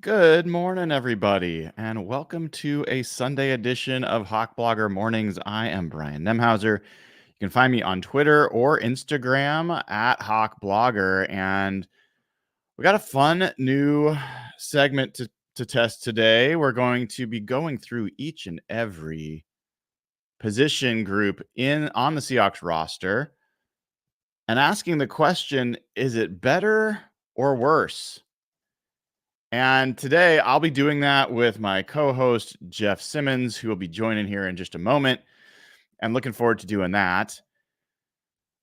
Good morning, everybody, and welcome to a Sunday edition of Hawk Blogger Mornings. I am Brian Nemhauser. You can find me on Twitter or Instagram at Hawk Blogger, and we got a fun new segment to test today. We're going to be going through each and every position group on the Seahawks roster and asking the question, is it better or worse? And today I'll be doing that with my co-host, Jeff Simmons, who will be joining here in just a moment. And looking forward to doing that.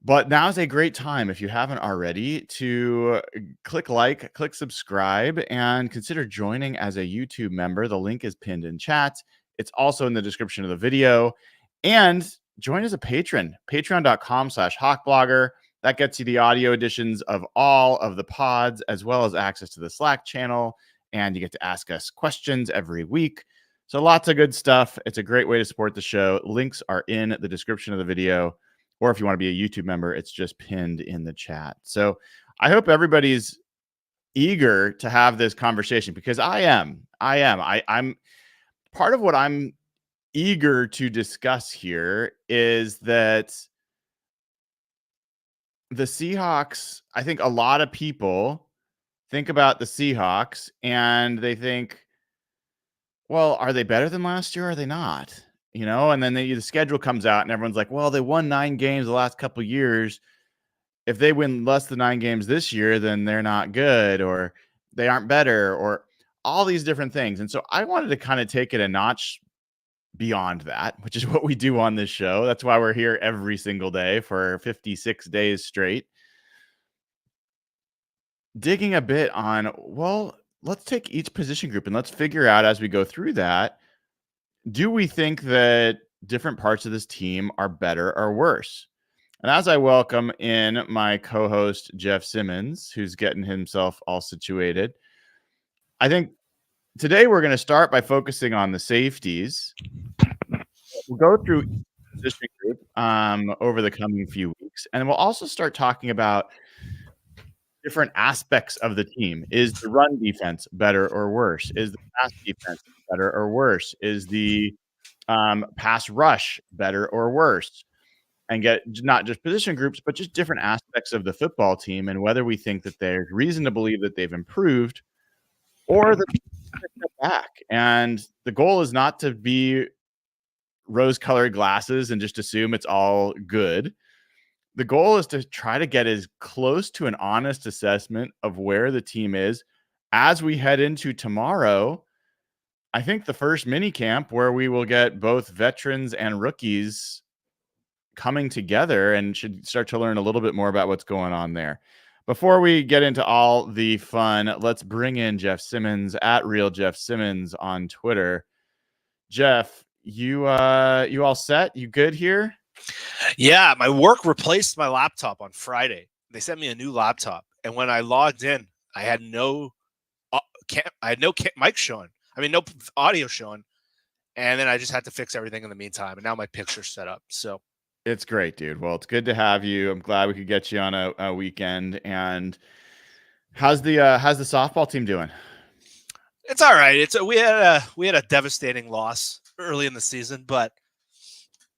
But now's a great time, if you haven't already, to click like, click subscribe, and consider joining as a YouTube member. The link is pinned in chat. It's also in the description of the video. And join as a patron, patreon.com/hawkblogger. That gets you the audio editions of all of the pods, as well as access to the Slack channel. And you get to ask us questions every week. So lots of good stuff. It's a great way to support the show. Links are in the description of the video. Or if you want to be a YouTube member, it's just pinned in the chat. So I hope everybody's eager to have this conversation, because I am. I'm part of what I'm eager to discuss here is that the Seahawks, I think a lot of people think about the Seahawks and they think, well, are they better than last year? Or are they not? And then the schedule comes out and everyone's like, well, they won 9 games the last couple of years. If they win less than 9 games this year, then they're not good, or they aren't better, or all these different things. And so I wanted to kind of take it a notch beyond that, which is what we do on this show. That's why we're here every single day for 56 days straight, digging a bit on, well, let's take each position group and let's figure out as we go through that, do we think that different parts of this team are better or worse? And as I welcome in my co-host, Jeff Simmons, who's getting himself all situated, I think today we're going to start by focusing on the safeties. We'll go through each position group over the coming few weeks, and we'll also start talking about different aspects of the team. Is the run defense better or worse? Is the pass defense better or worse? Is the pass rush better or worse? And get not just position groups, but just different aspects of the football team, and whether we think that there's reason to believe that they've improved or that they're step back. And the goal is not to be rose-colored glasses and just assume it's all good. The goal is to try to get as close to an honest assessment of where the team is as we head into tomorrow. I think the first mini camp where we will get both veterans and rookies coming together and should start to learn a little bit more about what's going on there. Before we get into all the fun, let's bring in Jeff Simmons at Real Jeff Simmons on Twitter. Jeff, you all set? You good here? Yeah, my work replaced my laptop on Friday. They sent me a new laptop, and when I logged in, I had no mic showing. I mean, no audio showing, and then I just had to fix everything in the meantime. And now my picture's set up. So it's great, dude. Well, it's good to have you. I'm glad we could get you on a weekend. And how's the softball team doing? It's all right. We had a devastating loss early in the season, but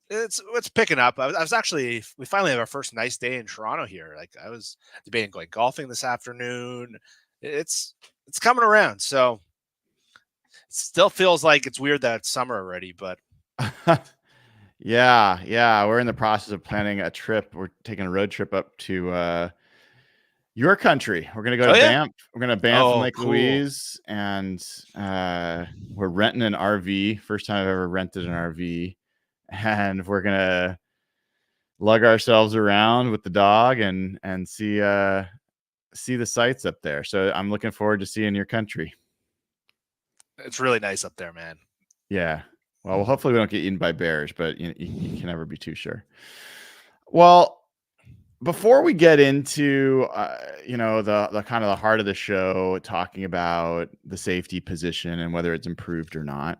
it's picking up. We finally have our first nice day in Toronto here. Like, I was debating going golfing this afternoon. It's coming around. So it still feels like it's weird that it's summer already, but yeah. We're in the process of planning a trip. We're taking a road trip up to your country. We're gonna go to Banff. We're gonna Banff and Lake Louise, and we're renting an RV. First time I've ever rented an RV. And we're gonna lug ourselves around with the dog and see the sights up there. So I'm looking forward to seeing your country. It's really nice up there, man. Yeah. Well, hopefully we don't get eaten by bears, but you can never be too sure. Well, before we get into the kind of the heart of the show, talking about the safety position and whether it's improved or not,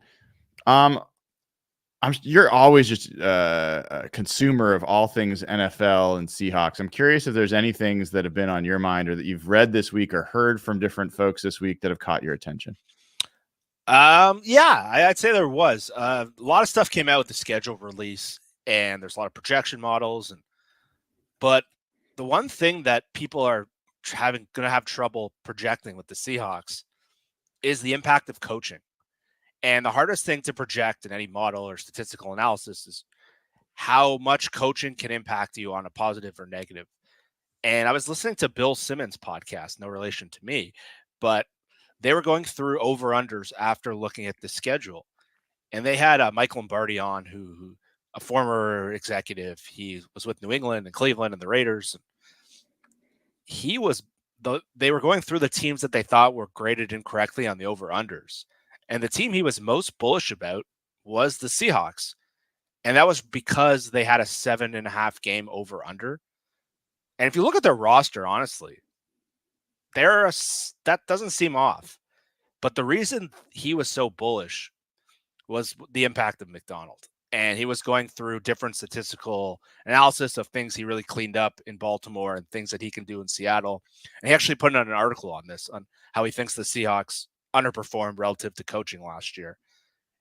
you're always just a consumer of all things NFL and Seahawks. I'm curious if there's any things that have been on your mind or that you've read this week or heard from different folks this week that have caught your attention. Yeah, I'd say there was a lot of stuff came out with the schedule release, and there's a lot of projection models, but the one thing that people are going to have trouble projecting with the Seahawks is the impact of coaching. And the hardest thing to project in any model or statistical analysis is how much coaching can impact you on a positive or negative. And I was listening to Bill Simmons' podcast, no relation to me, but they were going through over-unders after looking at the schedule. And they had Mike Lombardi on, who a former executive. He was with New England and Cleveland and the Raiders. They were going through the teams that they thought were graded incorrectly on the over-unders. And the team he was most bullish about was the Seahawks. And that was because they had a 7.5 game over-under. And if you look at their roster, honestly, that doesn't seem off. But the reason he was so bullish was the impact of McDonald. And he was going through different statistical analysis of things he really cleaned up in Baltimore and things that he can do in Seattle. And he actually put out an article on this, on how he thinks the Seahawks underperformed relative to coaching last year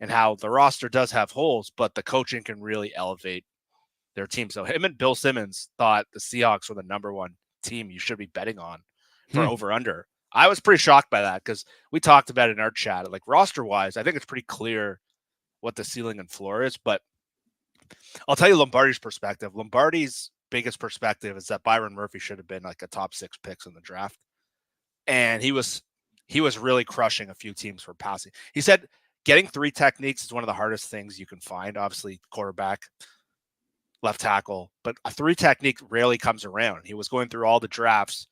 and how the roster does have holes, but the coaching can really elevate their team. So him and Bill Simmons thought the Seahawks were the number one team you should be betting on for over-under. I was pretty shocked by that because we talked about it in our chat. Like roster-wise, I think it's pretty clear what the ceiling and floor is, but I'll tell you Lombardi's perspective. Lombardi's biggest perspective is that Byron Murphy should have been like a top 6 picks in the draft. And he was really crushing a few teams for passing. He said getting 3 techniques is one of the hardest things you can find. Obviously, quarterback, left tackle, but a 3 technique rarely comes around. He was going through all the drafts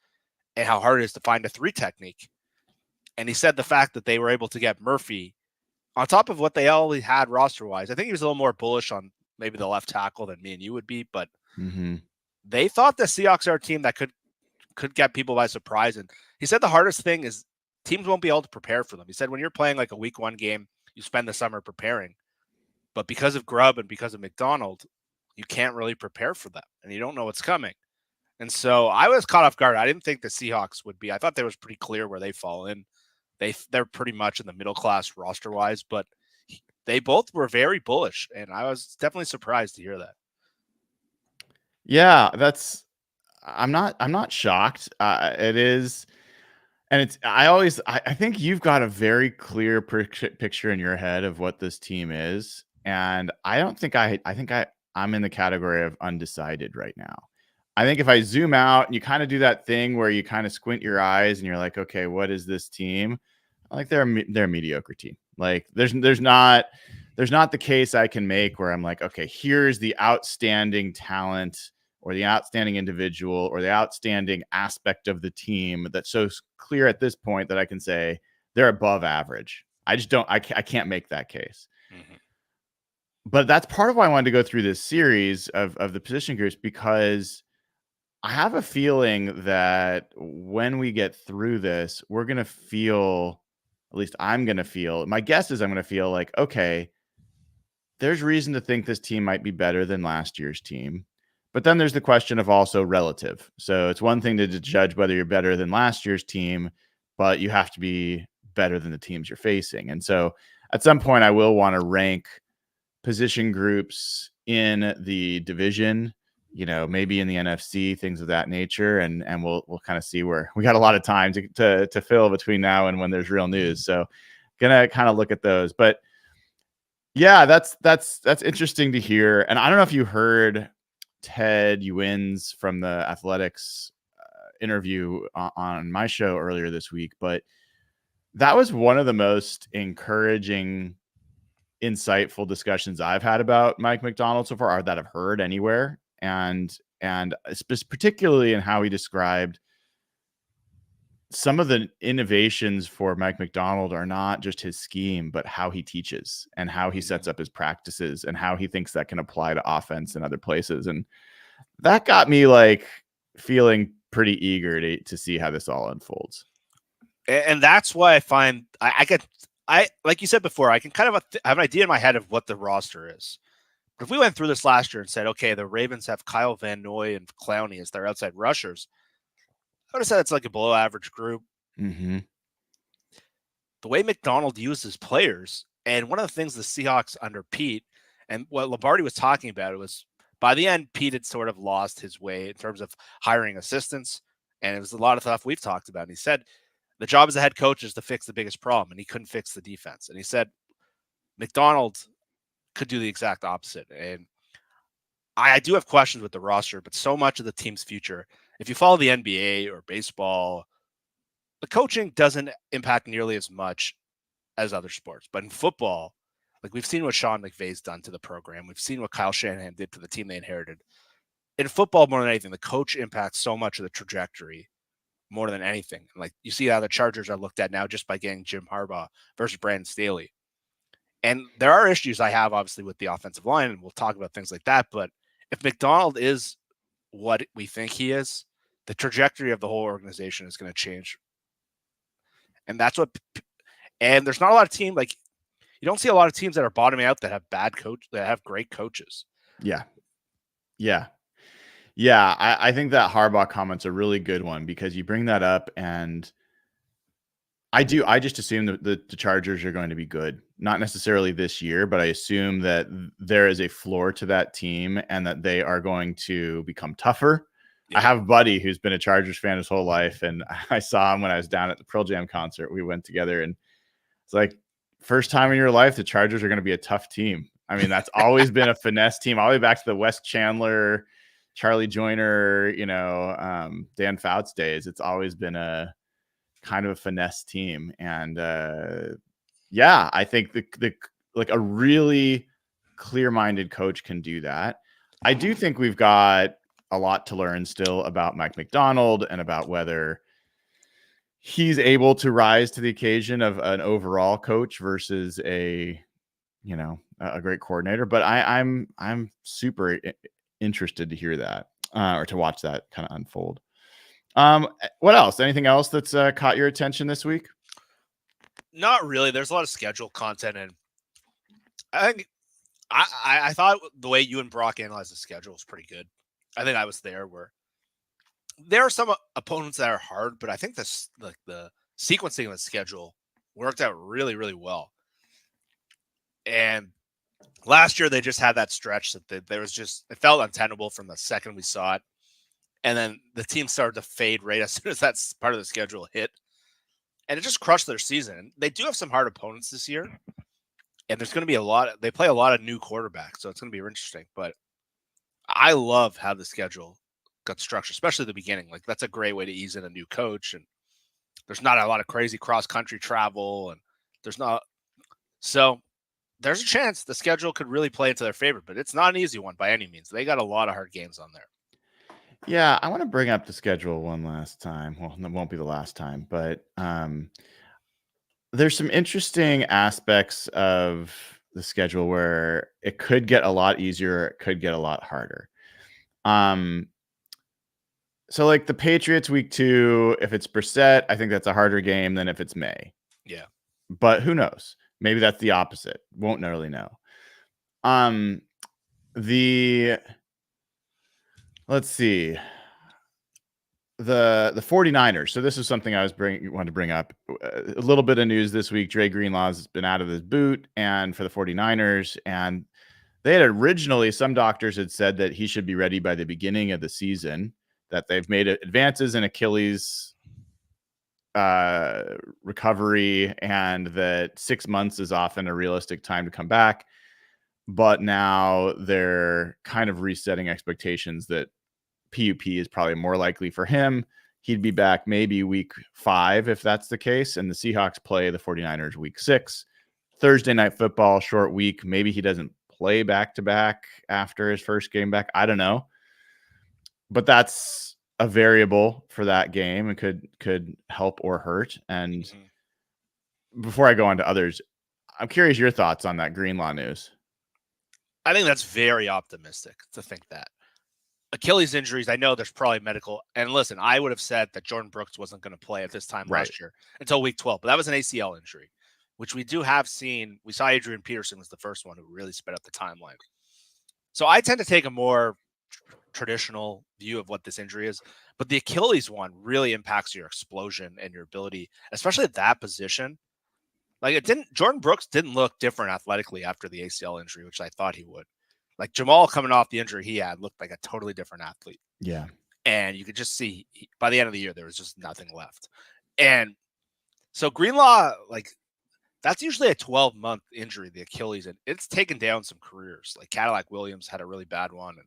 and how hard it is to find a 3 technique. And he said the fact that they were able to get Murphy on top of what they already had roster-wise, I think he was a little more bullish on maybe the left tackle than me and you would be, but they thought the Seahawks are a team that could get people by surprise. And he said the hardest thing is teams won't be able to prepare for them. He said when you're playing like a week 1 game, you spend the summer preparing. But because of Grubb and because of McDonald, you can't really prepare for them, and you don't know what's coming. And so I was caught off guard. I didn't think the Seahawks would be. I thought they was pretty clear where they fall in. They're pretty much in the middle class roster wise, but they both were very bullish, and I was definitely surprised to hear that. Yeah, I'm not shocked. It is, and I think you've got a very clear picture in your head of what this team is, and I think I'm in the category of undecided right now. I think if I zoom out and you kind of do that thing where you kind of squint your eyes and you're like, okay, what is this team? Like they're a mediocre team. Like there's not the case I can make where I'm like, okay, here's the outstanding talent or the outstanding individual or the outstanding aspect of the team that's so clear at this point that I can say they're above average. I can't make that case. Mm-hmm. But that's part of why I wanted to go through this series of the position groups, because I have a feeling that when we get through this, we're going to feel, at least I'm going to feel, my guess is I'm going to feel like, okay, there's reason to think this team might be better than last year's team. But then there's the question of also relative. So it's one thing to judge whether you're better than last year's team, but you have to be better than the teams you're facing. And so at some point I will want to rank position groups in the division, maybe in the NFC, things of that nature. And we'll kind of see where we got a lot of time to fill between now and when there's real news. So gonna kind of look at those, but yeah, that's interesting to hear. And I don't know if you heard Ted Ewins from the Athletics interview on my show earlier this week, but that was one of the most encouraging, insightful discussions I've had about Mike McDonald so far, or that I've heard anywhere. And particularly in how he described some of the innovations for Mike McDonald are not just his scheme, but how he teaches and how he sets up his practices and how he thinks that can apply to offense and other places. And that got me like feeling pretty eager to see how this all unfolds. And that's why I find I like you said before, I can kind of have an idea in my head of what the roster is. But if we went through this last year and said, okay, the Ravens have Kyle Van Noy and Clowney as their outside rushers, I would have said it's like a below average group. Mm-hmm. The way McDonald uses players, and one of the things the Seahawks under Pete, and what Lombardi was talking about, it was by the end, Pete had sort of lost his way in terms of hiring assistants. And it was a lot of stuff we've talked about. And he said, the job as a head coach is to fix the biggest problem. And he couldn't fix the defense. And he said, McDonald could do the exact opposite. And I do have questions with the roster, but so much of the team's future, if you follow the NBA or baseball, the coaching doesn't impact nearly as much as other sports. But in football, like we've seen what Sean McVay's done to the program. We've seen what Kyle Shanahan did to the team they inherited. In football, more than anything, the coach impacts so much of the trajectory more than anything. Like you see how the Chargers are looked at now just by getting Jim Harbaugh versus Brandon Staley. And there are issues I have, obviously, with the offensive line, and we'll talk about things like that. But if McDonald is what we think he is, the trajectory of the whole organization is going to change. And that's what – and there's not a lot of teams – like you don't see a lot of teams that are bottoming out that have bad coach – that have great coaches. Yeah. Yeah. Yeah. I think that Harbaugh comment's a really good one because you bring that up, and I just assume that the Chargers are going to be good. Not necessarily this year, but I assume that there is a floor to that team and that they are going to become tougher. Yeah. I have a buddy who's been a Chargers fan his whole life, and I saw him when I was down at the Pearl Jam concert. We went together, and it's like, first time in your life, the Chargers are going to be a tough team. I mean, that's always been a finesse team, all the way back to the Wes Chandler, Charlie Joyner, Dan Fouts days. It's always been a kind of a finesse team. And I think the like a really clear-minded coach can do that. I do think we've got a lot to learn still about Mike McDonald and about whether he's able to rise to the occasion of an overall coach versus a great coordinator. But I'm super interested to hear that or to watch that kind of unfold. What else? Anything else that's caught your attention this week? Not really. There's a lot of schedule content, and I think I thought the way you and Brock analyzed the schedule was pretty good. I think I was there where there are some opponents that are hard, but I think the sequencing of the schedule worked out really, really well. And last year they just had that stretch that there was just, it felt untenable from the second we saw it. And then the team started to fade right as soon as that part of the schedule hit. And it just crushed their season. They do have some hard opponents this year. And there's going to be they play a lot of new quarterbacks. So it's going to be interesting. But I love how the schedule got structured, especially at the beginning. Like that's a great way to ease in a new coach. And there's not a lot of crazy cross-country travel. And so there's a chance the schedule could really play into their favor. But it's not an easy one by any means. They got a lot of hard games on there. Yeah, I want to bring up the schedule one last time. Well, it won't be the last time, but there's some interesting aspects of the schedule where it could get a lot easier, it could get a lot harder. So like the Patriots week 2, if it's Brissett, I think that's a harder game than if it's May. Yeah. But who knows? Maybe that's the opposite. Won't really know. Let's see. The 49ers. So this is something I wanted to bring up. A little bit of news this week. Dre Greenlaw's been out of his boot and for the 49ers. And they had originally, some doctors had said that he should be ready by the beginning of the season, that they've made advances in Achilles recovery and that 6 months is often a realistic time to come back. But now they're kind of resetting expectations that PUP is probably more likely for him. He'd be back maybe week 5 if that's the case. And the Seahawks play the 49ers week 6. Thursday night football, short week. Maybe he doesn't play back-to-back after his first game back. I don't know. But that's a variable for that game and could help or hurt. And before I go on to others, I'm curious your thoughts on that Greenlaw news. I think that's very optimistic to think that. Achilles injuries, I know there's probably medical. And listen, I would have said that Jordan Brooks wasn't going to play at this time last year until week 12. But that was an ACL injury. which we do have seen. We saw Adrian Peterson was the first one who really sped up the timeline. So I tend to take a more traditional view of what this injury is, but the Achilles one really impacts your explosion and your ability, especially at that position. Like Jordan Brooks didn't look different athletically after the ACL injury, which I thought he would. Like Jamal coming off the injury he had looked like a totally different athlete. Yeah. And you could just see by the end of the year, there was just nothing left. And so Greenlaw, like that's usually a 12-month injury, the Achilles, and it's taken down some careers. Like Cadillac Williams had a really bad one. And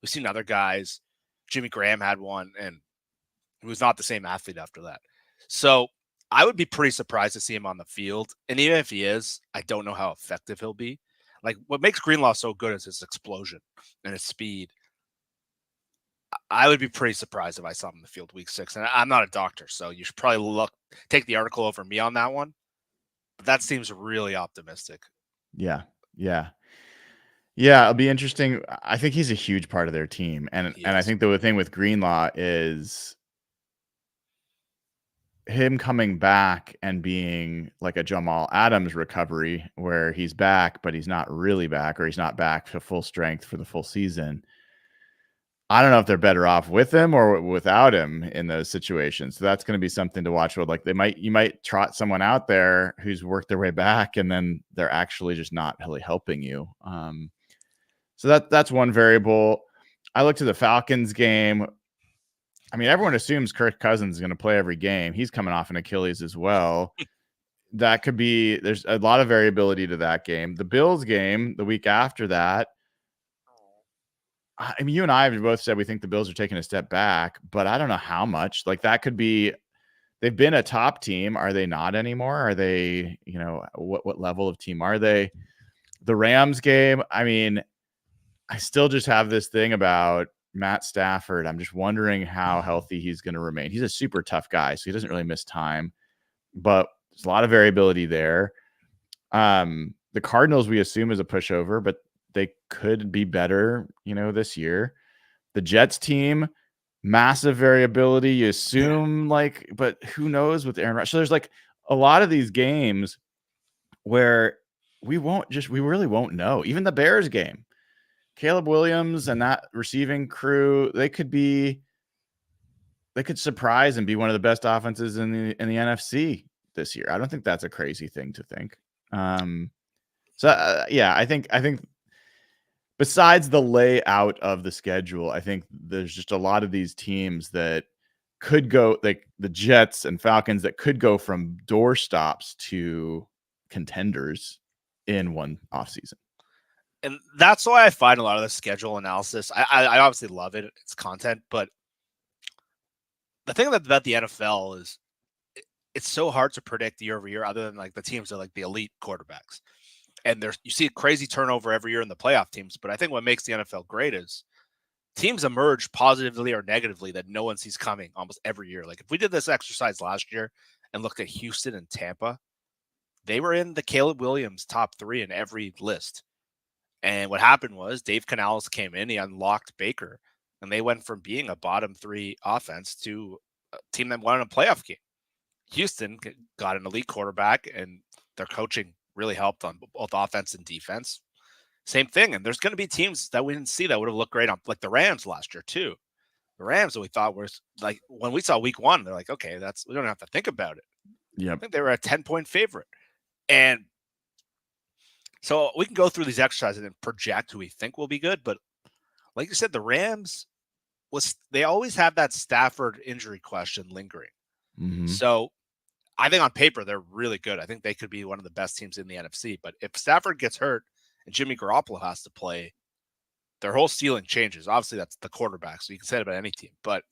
we've seen other guys. Jimmy Graham had one, and he was not the same athlete after that. So I would be pretty surprised to see him on the field. And even if he is, I don't know how effective he'll be. Like what makes Greenlaw so good is his explosion and his speed. I would be pretty surprised if I saw him in the field week 6. And I'm not a doctor, so you should probably take the article over me on that one. But that seems really optimistic. Yeah. It'll be interesting. I think he's a huge part of their team. And I think the thing with Greenlaw is him coming back and being like a Jamal Adams recovery where he's back, but he's not really back, or he's not back to full strength for the full season. I don't know if they're better off with him or without him in those situations. So that's going to be something to watch. Like you might trot someone out there who's worked their way back, and then they're actually just not really helping you. So that's one variable. I looked at the Falcons game. I mean, everyone assumes Kirk Cousins is going to play every game. He's coming off an Achilles as well. That could be, there's a lot of variability to that game. The Bills game, the week after that, I mean, you and I have both said we think the Bills are taking a step back, but I don't know how much. Like that could be, they've been a top team. Are they not anymore? Are they, what level of team are they? The Rams game, I mean, I still just have this thing about Matt Stafford. I'm just wondering how healthy he's going to remain. He's a super tough guy, so he doesn't really miss time, but there's a lot of variability there. The Cardinals, we assume, is a pushover, but they could be better, this year. The Jets team, massive variability. You assume but who knows with Aaron Rodgers? So there's like a lot of these games where we really won't know. Even the Bears game, Caleb Williams and that receiving crew, they could surprise and be one of the best offenses in the NFC this year. I don't think that's a crazy thing to think. I think besides the layout of the schedule, I think there's just a lot of these teams that could go, like the Jets and Falcons, that could go from doorstops to contenders in one offseason. And that's why I find a lot of the schedule analysis. I obviously love it. It's content, but the thing about the NFL is it's so hard to predict year over year, other than like the teams are like the elite quarterbacks. And you see crazy turnover every year in the playoff teams. But I think what makes the NFL great is teams emerge positively or negatively that no one sees coming almost every year. Like if we did this exercise last year and looked at Houston and Tampa, they were in the Caleb Williams top 3 in every list. And what happened was Dave Canales came in, he unlocked Baker, and they went from being a bottom 3 offense to a team that won a playoff game. Houston got an elite quarterback, and their coaching really helped on both offense and defense. Same thing. And there's going to be teams that we didn't see that would have looked great on, like the Rams last year too. The Rams that we thought were like, when we saw week 1, they're like, okay, we don't have to think about it. Yeah, I think they were a 10-point favorite. And so we can go through these exercises and project who we think will be good. But like you said, the Rams they always have that Stafford injury question lingering. Mm-hmm. So I think on paper, they're really good. I think they could be one of the best teams in the NFC. But if Stafford gets hurt and Jimmy Garoppolo has to play, their whole ceiling changes. Obviously, that's the quarterback, so you can say it about any team. But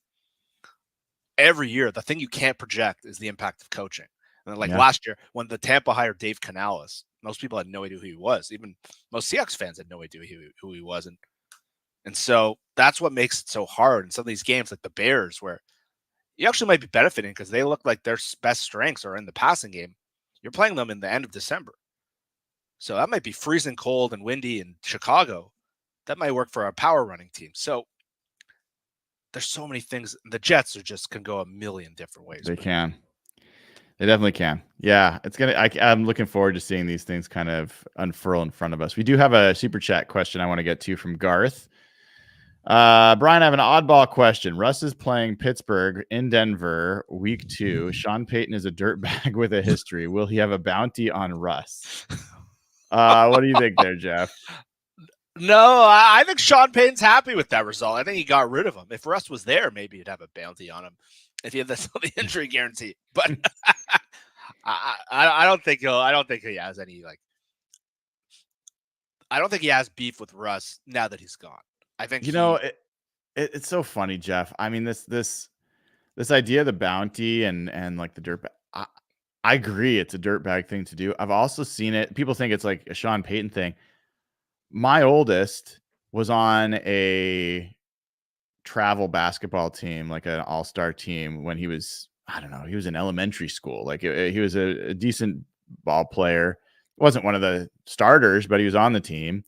every year, the thing you can't project is the impact of coaching. And then, last year, when the Tampa hired Dave Canales, most people had no idea who he was. Even most Seahawks fans had no idea who he was. And so that's what makes it so hard in some of these games, like the Bears, where you actually might be benefiting because they look like their best strengths are in the passing game. You're playing them in the end of December. So that might be freezing cold and windy in Chicago. That might work for a power running team. So there's so many things. The Jets can go a million different ways. They can. It definitely can. Yeah, it's gonna. I'm looking forward to seeing these things kind of unfurl in front of us. We do have a super chat question I want to get to from Garth. Brian, I have an oddball question. Russ is playing Pittsburgh in Denver week 2. Sean Payton is a dirtbag with a history. Will he have a bounty on Russ? What do you think there, Jeff? No, I think Sean Payton's happy with that result. I think he got rid of him. If Russ was there, maybe he'd have a bounty on him if he had the injury guarantee. But I don't think he has any I don't think he has beef with Russ now that he's gone. I think it's so funny, Jeff. I mean, this idea of the bounty and like the dirt. I agree, it's a dirtbag thing to do. I've also seen it. People think it's like a Sean Payton thing. My oldest was on a travel basketball team, like an all-star team, when he was, I don't know, he was in elementary school. Like he was a decent ball player. Wasn't one of the starters, but he was on the team.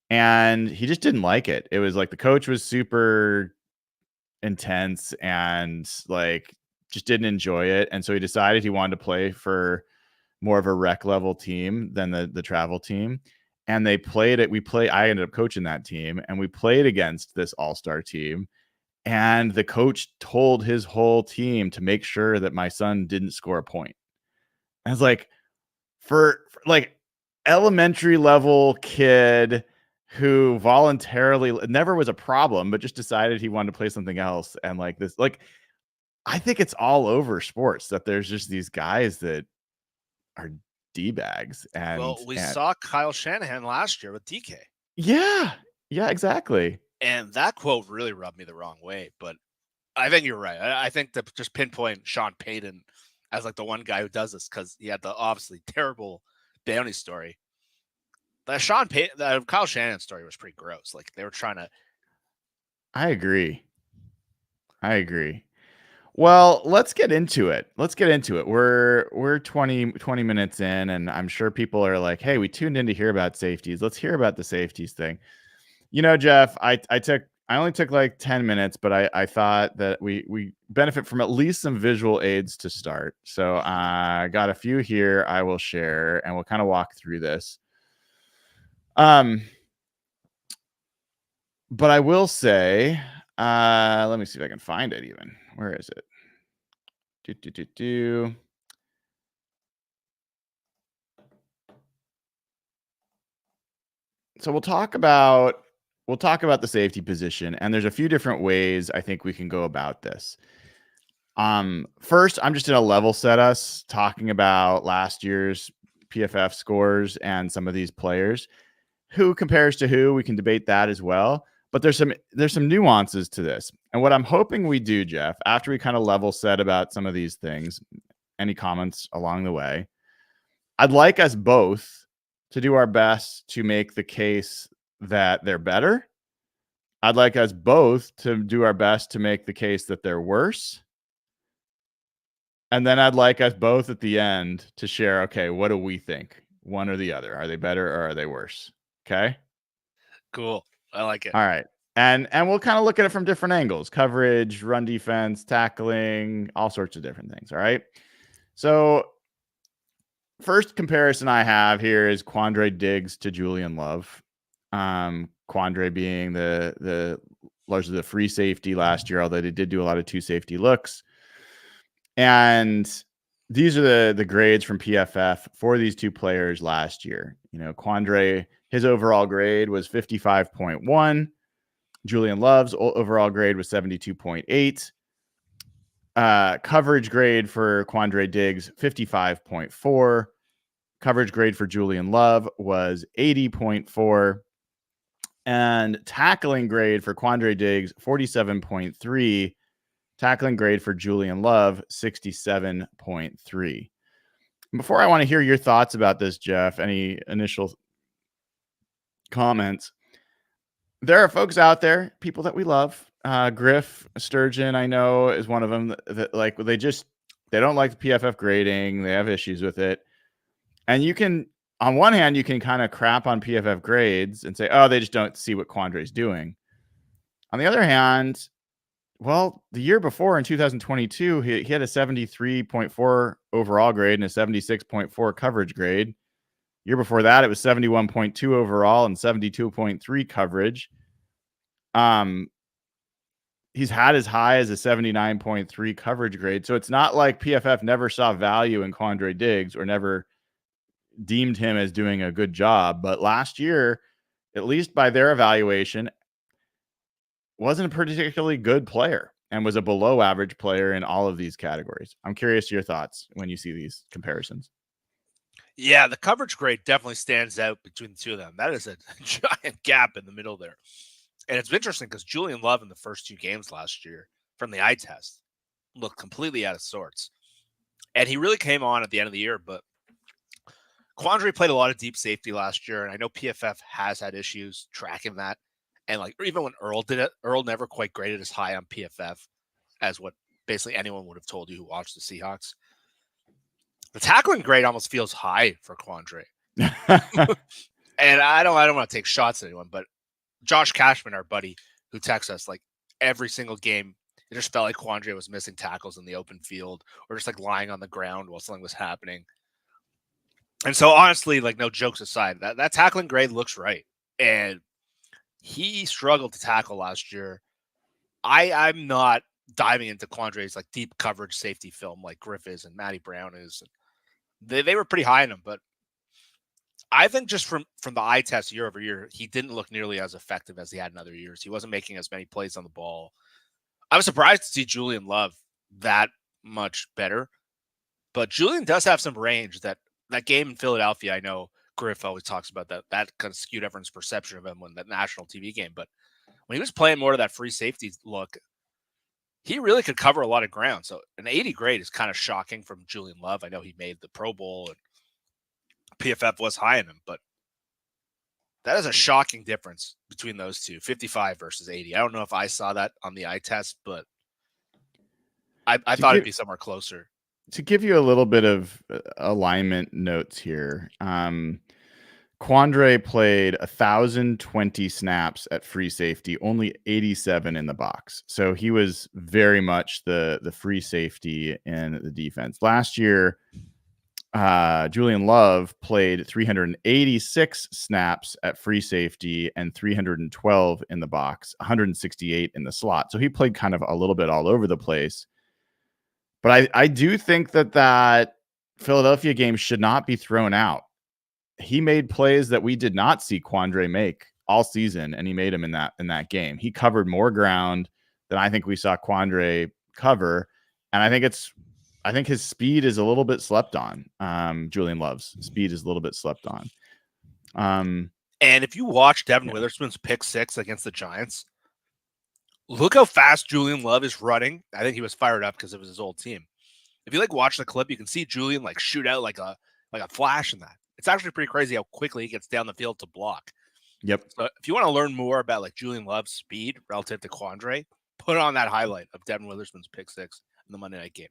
And he just didn't like it. It was like the coach was super intense and like just didn't enjoy it. And so he decided he wanted to play for more of a rec level team than the travel team. And they played it. I ended up coaching that team, and we played against this all-star team. And the coach told his whole team to make sure that my son didn't score a point. I was like, for like elementary level kid who voluntarily never was a problem, but just decided he wanted to play something else. And like this, like, I think it's all over sports that there's just these guys that are D-bags. And we saw Kyle Shanahan last year with DK. Yeah, exactly. And that quote really rubbed me the wrong way. But I think you're right. I think to just pinpoint Sean Payton as like the one guy who does this, because he had the obviously terrible bounty story. The Kyle Shanahan story was pretty gross. Like they were trying to. I agree. Well, let's get into it. We're 20 minutes in, and I'm sure people are like, hey, we tuned in to hear about safeties. Let's hear about the safeties thing. You know, Jeff, I only took like 10 minutes, but I thought that we benefit from at least some visual aids to start. So I got a few here I will share, and we'll kind of walk through this. But I will say, let me see if I can find it even. Where is it? So we'll talk about the safety position, and there's a few different ways I think we can go about this. First, I'm just going to level set us talking about last year's PFF scores and some of these players. Who compares to who? We can debate that as well. But there's some nuances to this. And what I'm hoping we do, Jeff, after we kind of level set about some of these things, any comments along the way, I'd like us both to do our best to make the case that they're better. I'd like us both to do our best to make the case that they're worse. And then I'd like us both at the end to share, okay, what do we think? One or the other. Are they better or are they worse? Okay. Cool. I like it. All right. And we'll kind of look at it from different angles: coverage, run defense, tackling, all sorts of different things. All right. So first comparison I have here is Quandre Diggs to Julian Love. Quandre being the largely the free safety last year, although they did do a lot of two safety looks. And these are the grades from PFF for these two players last year. You know, Quandre, his overall grade was 55.1. Julian Love's overall grade was 72.8. Coverage grade for Quandre Diggs, 55.4. Coverage grade for Julian Love was 80.4. And tackling grade for Quandre Diggs, 47.3. Tackling grade for Julian Love, 67.3. Before I want to hear your thoughts about this, Jeff, any initial comments? There are folks out there, people that we love. Griff Sturgeon, I know, is one of them that like they don't like the PFF grading. They have issues with it. And you can, on one hand, you can kind of crap on PFF grades and say, oh, they just don't see what Quandre's doing. On the other hand, Well, the year before in 2022, he had a 73.4 overall grade and a 76.4 coverage grade. Year before that, it was 71.2 overall and 72.3 coverage. He's had as high as a 79.3 coverage grade. So it's not like PFF never saw value in Quandre Diggs or never deemed him as doing a good job. But last year, at least by their evaluation, wasn't a particularly good player and was a below average player in all of these categories. I'm curious your thoughts when you see these comparisons. Yeah, the coverage grade definitely stands out between the two of them. That is a giant gap in the middle there. And it's interesting because Julian Love in the first 2 games last year from the eye test looked completely out of sorts. And he really came on at the end of the year, but Quandre played a lot of deep safety last year, and I know PFF has had issues tracking that. And like even when Earl did it, Earl never quite graded as high on PFF as what basically anyone would have told you who watched the Seahawks. The tackling grade almost feels high for Quandre. And I don't want to take shots at anyone, but Josh Cashman, our buddy, who texts us like every single game, it just felt like Quandre was missing tackles in the open field or just like lying on the ground while something was happening. And so honestly, like no jokes aside, that tackling grade looks right. And he struggled to tackle last year. I'm not diving into Quandre's like deep coverage safety film like Griff is and Matty Brown is. They were pretty high in him, but I think just from the eye test year over year, he didn't look nearly as effective as he had in other years. He wasn't making as many plays on the ball. I was surprised to see Julian Love that much better, but Julian does have some range. That game in Philadelphia, I know Griff always talks about that kind of skewed everyone's perception of him when that national TV game, but when he was playing more of that free safety look, he really could cover a lot of ground. So an 80 grade is kind of shocking from Julian Love. I know he made the Pro Bowl and PFF was high in him, but that is a shocking difference between those two, 55 versus 80. I don't know if I saw that on the eye test, but I thought it'd be somewhere closer. To give you a little bit of alignment notes here, Quandre played 1,020 snaps at free safety, only 87 in the box. So he was very much the free safety in the defense. Last year, Julian Love played 386 snaps at free safety and 312 in the box, 168 in the slot. So he played kind of a little bit all over the place. But I do think that Philadelphia game should not be thrown out. He made plays that we did not see Quandre make all season, and he made them in that game. He covered more ground than I think we saw Quandre cover, and I think his speed is a little bit slept on. Julian Love's speed is a little bit slept on. And if you watch Devin Witherspoon's pick 6 against the Giants, look how fast Julian Love is running. I think he was fired up because it was his old team. If you like watch the clip, you can see Julian like shoot out like a flash in that. It's actually pretty crazy how quickly he gets down the field to block. Yep. So if you want to learn more about like Julian Love's speed relative to Quandre, put on that highlight of Devin Witherspoon's pick 6 in the Monday night game.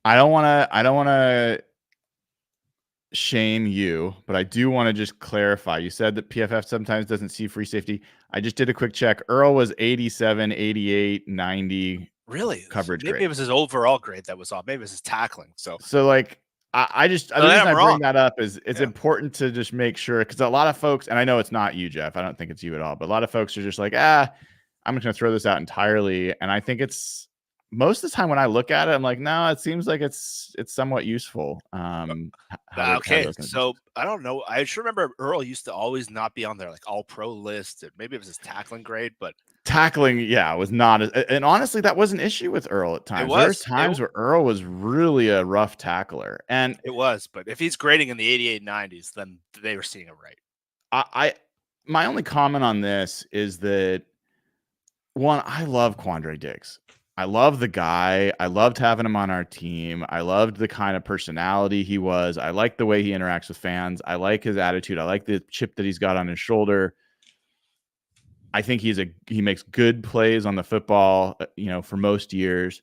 I don't want to shame you, but I do want to just clarify. You said that PFF sometimes doesn't see free safety. I just did a quick check. Earl was 87, 88, 90. Really? Coverage Maybe grade. It was his overall grade that was off. Maybe it was his tackling. So like the reason I bring that up is it's important to just make sure, because a lot of folks, and I know it's not you, Jeff, I don't think it's you at all, but a lot of folks are just like, I'm just going to throw this out entirely. And I think it's most of the time when I look at it, I'm like, no, it seems like it's somewhat useful. Okay, so I don't know. I just remember Earl used to always not be on their like all pro list. Maybe it was his tackling grade, but tackling, was not. And honestly, that was an issue with Earl at times. There's times where Earl was really a rough tackler, and it was. But if he's grading in the 88, 90s, then they were seeing it right. My only comment on this is that, one, I love Quandre Diggs. I love the guy. I loved having him on our team. I loved the kind of personality he was. I like the way he interacts with fans. I like his attitude. I like the chip that he's got on his shoulder. I think he makes good plays on the football, for most years.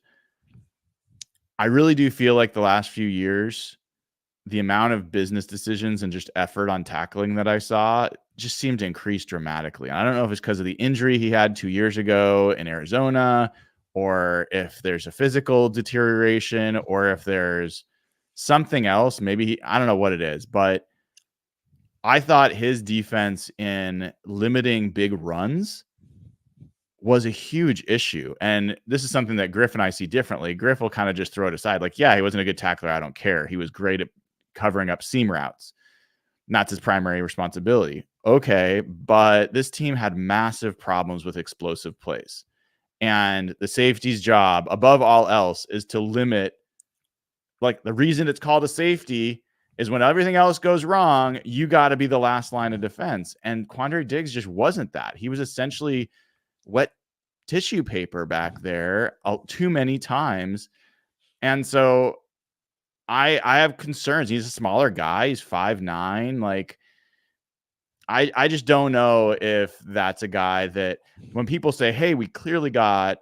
I really do feel like the last few years, the amount of business decisions and just effort on tackling that I saw just seemed to increase dramatically. And I don't know if it's because of the injury he had 2 years ago in Arizona, or if there's a physical deterioration, or if there's something else. Maybe I don't know what it is, but I thought his defense in limiting big runs was a huge issue. And this is something that Griff and I see differently. Griff will kind of just throw it aside. Like, yeah, he wasn't a good tackler. I don't care. He was great at covering up seam routes. And that's his primary responsibility. Okay, but this team had massive problems with explosive plays. And the safety's job, above all else, is to limit, like, the reason it's called a safety is when everything else goes wrong, you got to be the last line of defense. And Quandre Diggs just wasn't that. He was essentially wet tissue paper back there too many times. And so I have concerns. He's a smaller guy. He's 5'9". Like, I just don't know if that's a guy that when people say, hey, we clearly got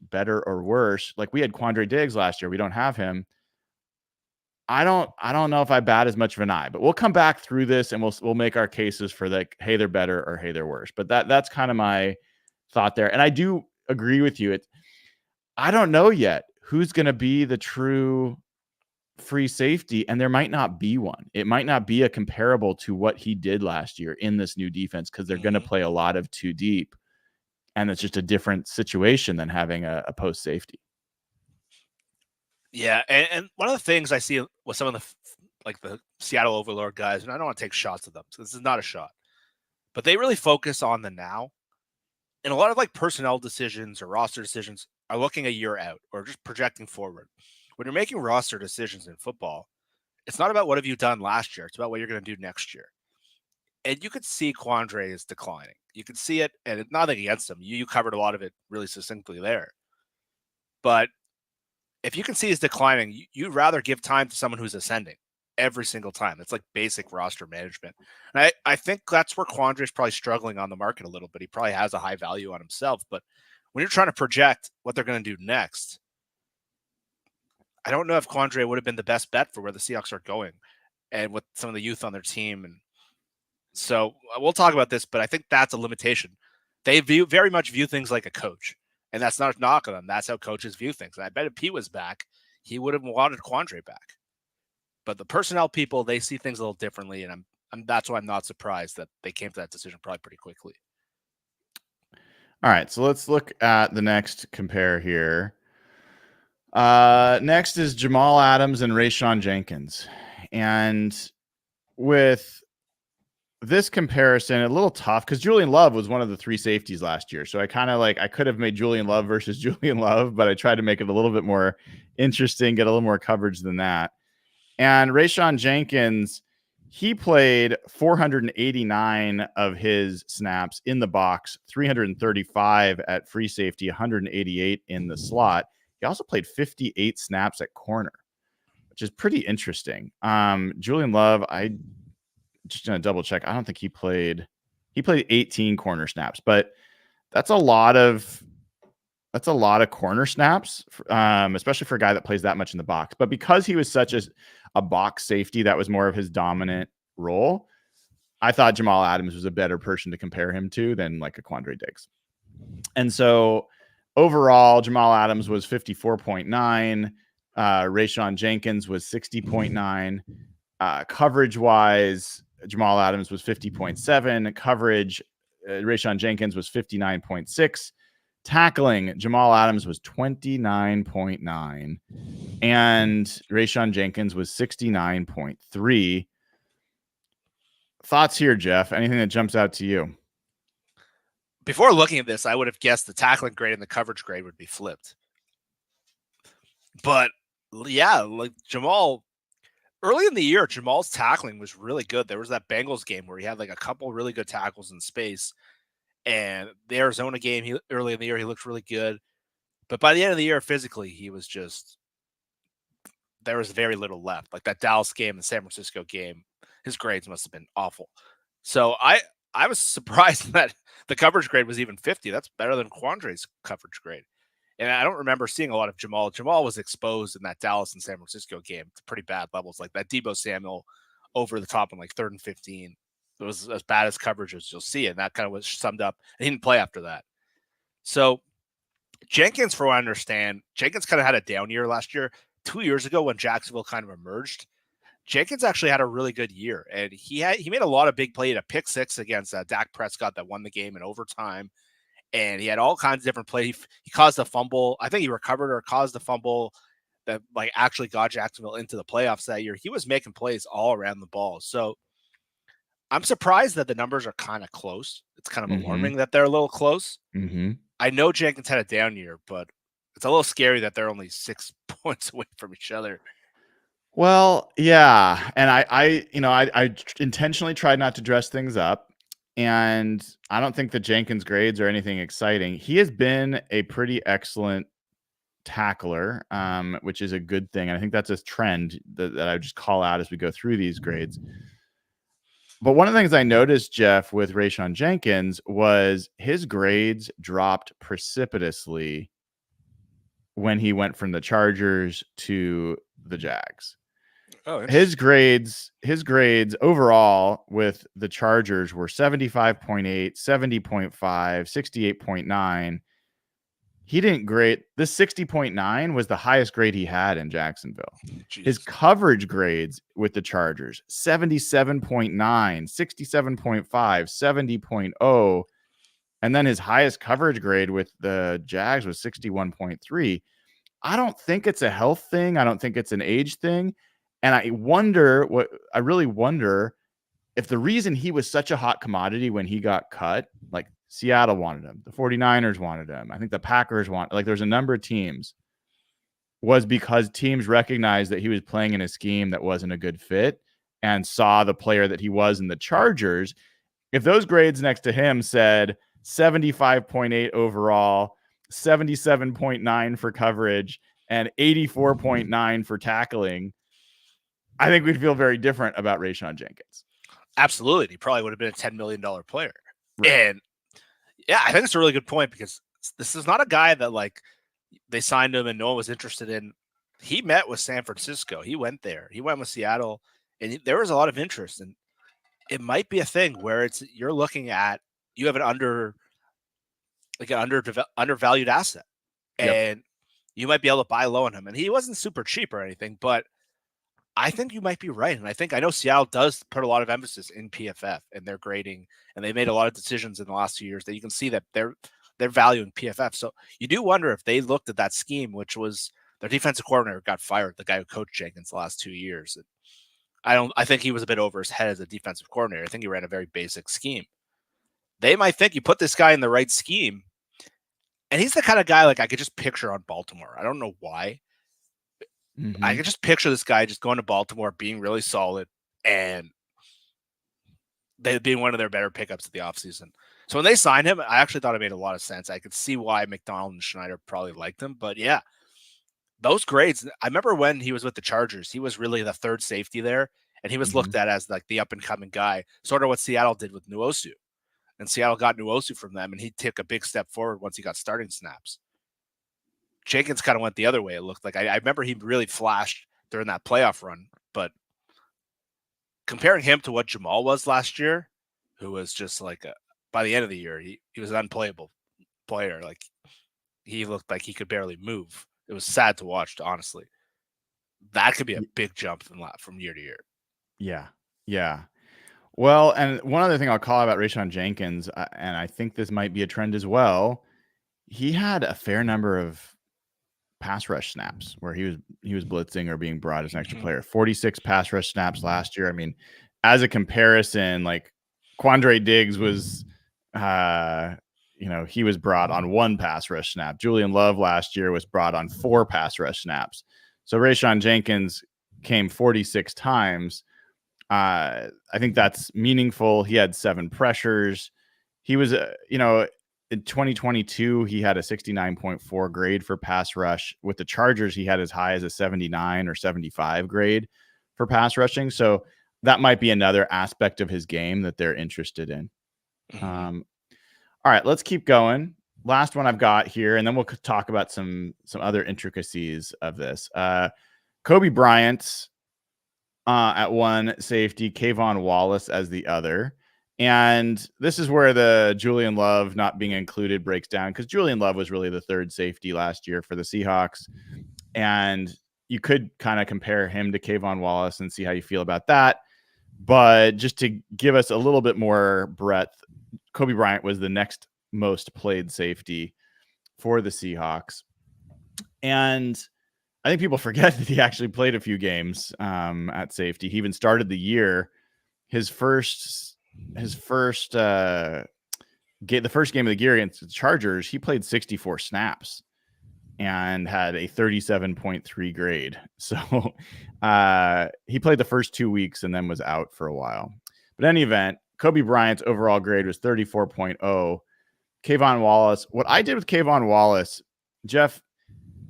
better or worse, like we had Quandre Diggs last year, we don't have him. I don't know if I bat as much of an eye, but we'll come back through this and we'll make our cases for, like, hey, they're better or hey, they're worse. But that's kind of my thought there. And I do agree with you. I don't know yet who's going to be the true free safety, and there might not be one. It might not be a comparable to what he did last year in this new defense, because they're going to play a lot of two deep, and it's just a different situation than having a post safety. Yeah, and one of the things I see with some of the Seattle Overlord guys, and I don't want to take shots at them, so this is not a shot, but they really focus on the now. And a lot of, like, personnel decisions or roster decisions are looking a year out or just projecting forward. When you're making roster decisions in football, it's not about what have you done last year. It's about what you're going to do next year. And you could see Quandre is declining. You could see it, and it's nothing against him. You covered a lot of it really succinctly there. But if you can see he's declining, you'd rather give time to someone who's ascending every single time. It's like basic roster management. And I think that's where Quandre is probably struggling on the market a little bit. He probably has a high value on himself, but when you're trying to project what they're going to do next, I don't know if Quandre would have been the best bet for where the Seahawks are going and with some of the youth on their team. And so we'll talk about this, but I think that's a limitation. They very much view things like a coach, and that's not a knock on them. That's how coaches view things. And I bet if Pete was back, he would have wanted Quandre back. But the personnel people, they see things a little differently, and that's why I'm not surprised that they came to that decision probably pretty quickly. All right, so let's look at the next compare here. Next is Jamal Adams and Rayshawn Jenkins. And with this comparison, a little tough because Julian Love was one of the three safeties last year. So I kind of I could have made Julian Love versus Julian Love, but I tried to make it a little bit more interesting, get a little more coverage than that. And Rayshawn Jenkins, he played 489 of his snaps in the box, 335 at free safety, 188 in the slot. He also played 58 snaps at corner, which is pretty interesting. Julian Love, I just going to double check. I don't think he played 18 corner snaps, but that's a lot of corner snaps, especially for a guy that plays that much in the box. But because he was such a box safety, that was more of his dominant role. I thought Jamal Adams was a better person to compare him to than like a Quandre Diggs. And so overall, Jamal Adams was 54.9. Rayshawn Jenkins was 60.9. Coverage-wise, Jamal Adams was 50.7. Coverage, Rayshawn Jenkins was 59.6. Tackling, Jamal Adams was 29.9. And Rayshawn Jenkins was 69.3. Thoughts here, Jeff? Anything that jumps out to you? Before looking at this, I would have guessed the tackling grade and the coverage grade would be flipped. But yeah, like Jamal, early in the year, Jamal's tackling was really good. There was that Bengals game where he had like a couple really good tackles in space. And the Arizona game, early in the year, he looked really good. But by the end of the year, physically, he was just, there was very little left. Like that Dallas game, the San Francisco game, his grades must have been awful. So I was surprised that the coverage grade was even 50. That's better than Quandre's coverage grade. And I don't remember seeing a lot of Jamal. Jamal was exposed in that Dallas and San Francisco game to pretty bad levels, like that Deebo Samuel over the top on like 3rd and 15. It was as bad as coverage as you'll see. And that kind of was summed up. And he didn't play after that. So Jenkins, for what I understand, Jenkins kind of had a down year last year. 2 years ago when Jacksonville kind of emerged, Jenkins actually had a really good year. And he made a lot of big plays, a pick 6 against Dak Prescott that won the game in overtime. And he had all kinds of different plays. He caused a fumble. I think he recovered or caused a fumble that like actually got Jacksonville into the playoffs that year. He was making plays all around the ball. So I'm surprised that the numbers are kind of close. It's kind of alarming that they're a little close. I know Jenkins had a down year, but it's a little scary that they're only 6 points away from each other. Well, yeah. And I intentionally tried not to dress things up. And I don't think the Jenkins grades are anything exciting. He has been a pretty excellent tackler, which is a good thing. And I think that's a trend that I would just call out as we go through these grades. But one of the things I noticed, Jeff, with Rayshawn Jenkins was his grades dropped precipitously when he went from the Chargers to the Jags. Oh, his grades overall with the Chargers were 75.8, 70.5, 68.9. He didn't grade. This 60.9 was the highest grade he had in Jacksonville. Jeez. His coverage grades with the Chargers, 77.9, 67.5, 70.0. And then his highest coverage grade with the Jags was 61.3. I don't think it's a health thing. I don't think it's an age thing. And I really wonder if the reason he was such a hot commodity when he got cut, like Seattle wanted him, the 49ers wanted him, I think the Packers there's a number of teams, was because teams recognized that he was playing in a scheme that wasn't a good fit and saw the player that he was in the Chargers. If those grades next to him said 75.8 overall, 77.9 for coverage, and 84.9 for tackling, I think we'd feel very different about Rayshawn Jenkins. Absolutely. He probably would have been a $10 million player. Right. And yeah, I think it's a really good point because this is not a guy that like they signed him and no one was interested in. He met with San Francisco. He went there. He went with Seattle, and there was a lot of interest. And it might be a thing where you're looking at you have an undervalued asset, and you might be able to buy low on him. And he wasn't super cheap or anything, but I think you might be right. And I know Seattle does put a lot of emphasis in PFF and their grading, and they made a lot of decisions in the last 2 years that you can see that they're valuing PFF. So you do wonder if they looked at that scheme, which was their defensive coordinator got fired, the guy who coached Jenkins the last 2 years. I think he was a bit over his head as a defensive coordinator. I think he ran a very basic scheme. They might think you put this guy in the right scheme, and he's the kind of guy like I could just picture on Baltimore. I don't know why. I can just picture this guy just going to Baltimore, being really solid, and they being one of their better pickups at the offseason. So when they signed him, I actually thought it made a lot of sense. I could see why McDonald and Schneider probably liked him. But yeah, those grades, I remember when he was with the Chargers, he was really the third safety there, and he was looked at as like the up-and-coming guy, sort of what Seattle did with Nwosu. And Seattle got Nwosu from them, and he took a big step forward once he got starting snaps. Jenkins kind of went the other way, it looked like. I remember he really flashed during that playoff run, but comparing him to what Jamal was last year, who was just like by the end of the year, he was an unplayable player. Like he looked like he could barely move. It was sad to watch, honestly. That could be a big jump from year to year. Yeah. Well, and one other thing I'll call about Rayshawn Jenkins, and I think this might be a trend as well, he had a fair number of pass rush snaps where he was blitzing or being brought as an extra player. 46 pass rush snaps last year. I mean, as a comparison, like Quandre Diggs was, he was brought on 1 pass rush snap. Julian Love last year was brought on 4 pass rush snaps. So Rayshawn Jenkins came 46 times. I think that's meaningful. He had 7 pressures. He was, in 2022, he had a 69.4 grade for pass rush. With the Chargers, he had as high as a 79 or 75 grade for pass rushing. So that might be another aspect of his game that they're interested in. All right, let's keep going. last one I've got here, and then we'll talk about some other intricacies of this. Kobe Bryant at one safety, Kayvon Wallace as the other. And this is where the Julian Love not being included breaks down, because Julian Love was really the third safety last year for the Seahawks. And you could kind of compare him to Kayvon Wallace and see how you feel about that. But just to give us a little bit more breadth, Kobe Bryant was the next most played safety for the Seahawks. And I think people forget that he actually played a few games at safety. He even started the year. The first game of the year against the Chargers, he played 64 snaps and had a 37.3 grade. So he played the first 2 weeks and then was out for a while. But in any event, Kobe Bryant's overall grade was 34.0. Kayvon Wallace. What I did with Kayvon Wallace, Jeff,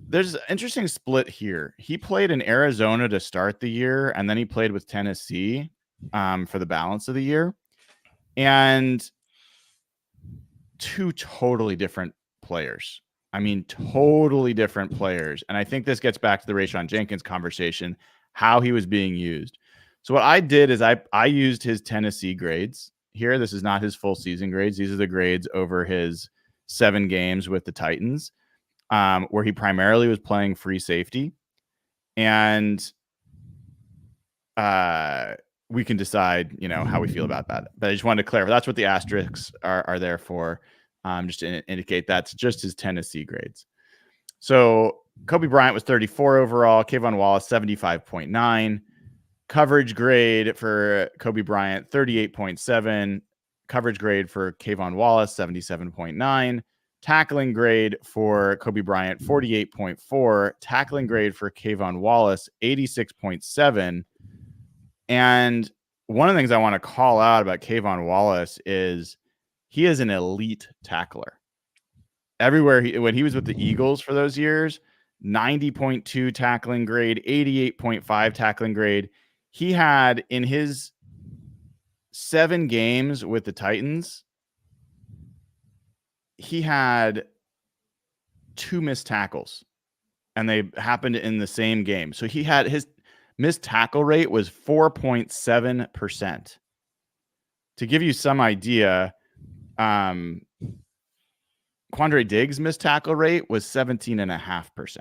there's an interesting split here. He played in Arizona to start the year, and then he played with Tennessee for the balance of the year. And two totally different players. I mean, totally different players. And I think this gets back to the Rayshawn Jenkins conversation, how he was being used. So what I did is I used his Tennessee grades here. This is not his full season grades. These are the grades over his 7 games with the Titans, where he primarily was playing free safety. And we can decide, how we feel about that. But I just wanted to clarify. That's what the asterisks are there for, just to indicate that's just his Tennessee grades. So Kobe Bryant was 34 overall. Kayvon Wallace, 75.9. Coverage grade for Kobe Bryant, 38.7. Coverage grade for Kayvon Wallace, 77.9. Tackling grade for Kobe Bryant, 48.4. Tackling grade for Kayvon Wallace, 86.7. And one of the things I want to call out about Kayvon Wallace is he is an elite tackler. Everywhere when he was with the Eagles for those years, 90.2 tackling grade, 88.5 tackling grade. He had in his 7 games with the Titans, he had 2 missed tackles, and they happened in the same game. So he had his missed tackle rate was 4.7%. To give you some idea, Quandre Diggs' missed tackle rate was 17.5%.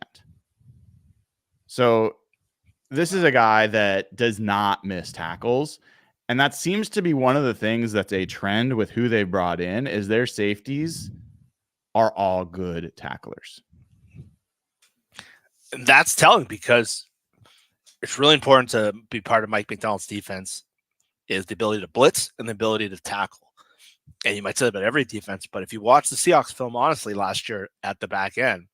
So this is a guy that does not miss tackles. And that seems to be one of the things that's a trend with who they brought in, is their safeties are all good tacklers. And that's telling, because it's really important to be part of Mike McDonald's defense is the ability to blitz and the ability to tackle. And you might say that about every defense, but if you watch the Seahawks film, honestly, last year at the back end,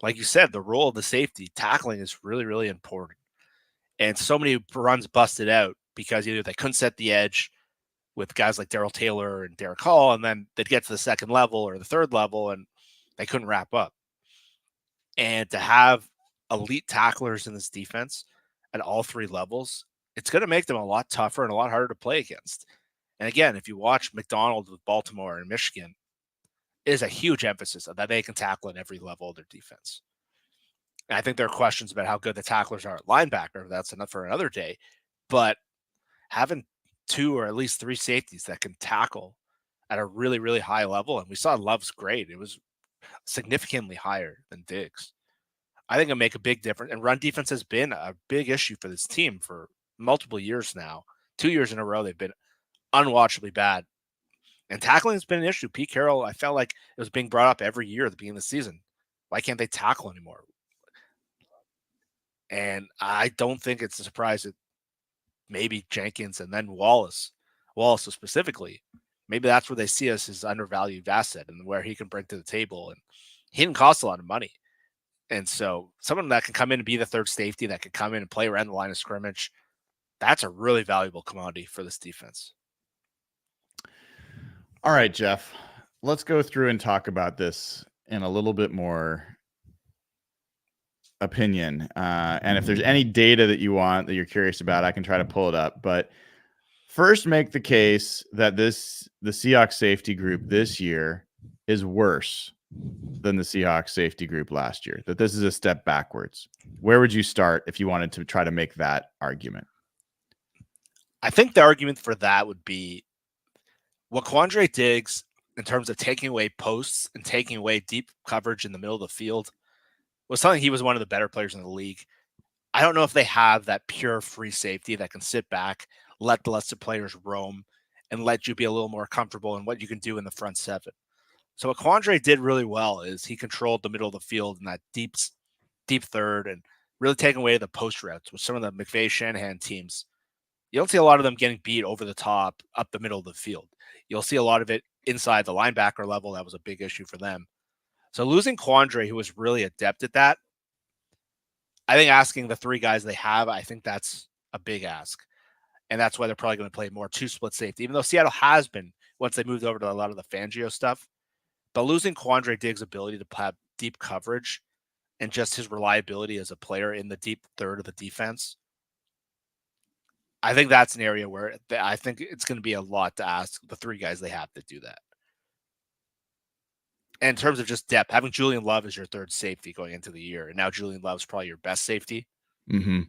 like you said, the role of the safety, tackling is really, really important. And so many runs busted out because either they couldn't set the edge with guys like Darrell Taylor and Derek Hall, and then they'd get to the second level or the third level and they couldn't wrap up. And to have elite tacklers in this defense at all 3 levels, it's going to make them a lot tougher and a lot harder to play against. And again, if you watch McDonald with Baltimore and Michigan, it is a huge emphasis that they can tackle at every level of their defense. And I think there are questions about how good the tacklers are at linebacker. That's enough for another day. But having 2 or at least 3 safeties that can tackle at a really, really high level, and we saw Love's grade, it was significantly higher than Diggs. I think it'll make a big difference. And run defense has been a big issue for this team for multiple years now. 2 years in a row, they've been unwatchably bad. And tackling has been an issue. Pete Carroll, I felt like it was being brought up every year at the beginning of the season. Why can't they tackle anymore? And I don't think it's a surprise that maybe Jenkins and then Wallace specifically, maybe that's where they see us as undervalued asset and where he can bring to the table. And he didn't cost a lot of money. And so someone that can come in and be the third safety, that can come in and play around the line of scrimmage, that's a really valuable commodity for this defense. All right, Jeff, let's go through and talk about this in a little bit more opinion. And if there's any data that you want, that you're curious about, I can try to pull it up. But first, make the case that the Seahawks safety group this year is worse than the Seahawks safety group last year, that this is a step backwards. Where would you start if you wanted to try to make that argument? I think the argument for that would be what Quandre Diggs, in terms of taking away posts and taking away deep coverage in the middle of the field, was something he was one of the better players in the league. I don't know if they have that pure free safety that can sit back, let the lesser players roam, and let you be a little more comfortable in what you can do in the front seven. So what Quandre did really well is he controlled the middle of the field in that deep third and really taking away the post routes with some of the McVay Shanahan teams. You don't see a lot of them getting beat over the top up the middle of the field. You'll see a lot of it inside the linebacker level. That was a big issue for them. So losing Quandre, who was really adept at that, I think asking the three guys they have, I think that's a big ask. And that's why they're probably going to play more two split safety, even though Seattle has been once they moved over to a lot of the Fangio stuff. But losing Quandre Diggs' ability to have deep coverage and just his reliability as a player in the deep third of the defense, I think that's an area where I think it's going to be a lot to ask the three guys they have to do that. And in terms of just depth, having Julian Love as your third safety going into the year, and now Julian Love's probably your best safety. Mm-hmm.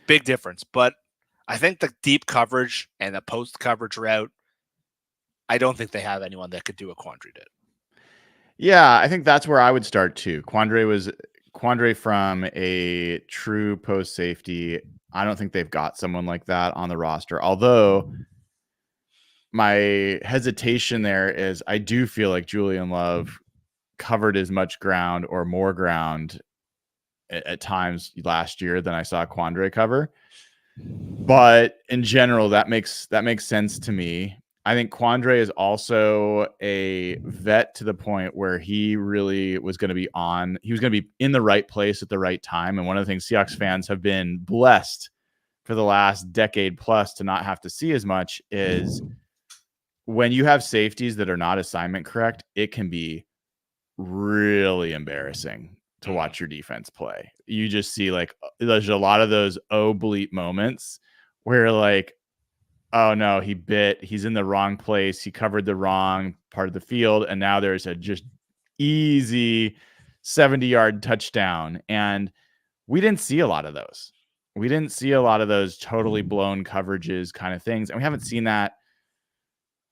Big difference. But I think the deep coverage and the post coverage route, I don't think they have anyone that could do what Quandre did. Yeah, I think that's where I would start too. Quandre from a true post safety. I don't think they've got someone like that on the roster. Although my hesitation there is I do feel like Julian Love covered as much ground or more ground at times last year than I saw Quandre cover. But in general, that makes sense to me. I think Quandre is also a vet to the point where he really was going to be he was going to be in the right place at the right time. And one of the things Seahawks fans have been blessed for the last decade plus to not have to see as much is when you have safeties that are not assignment correct, it can be really embarrassing to watch your defense play. You just see like there's a lot of those bleep moments where like, oh no, he's in the wrong place. He covered the wrong part of the field. And now there's a just easy 70-yard touchdown. And we didn't see a lot of those. We didn't see a lot of those totally blown coverages kind of things. And we haven't seen that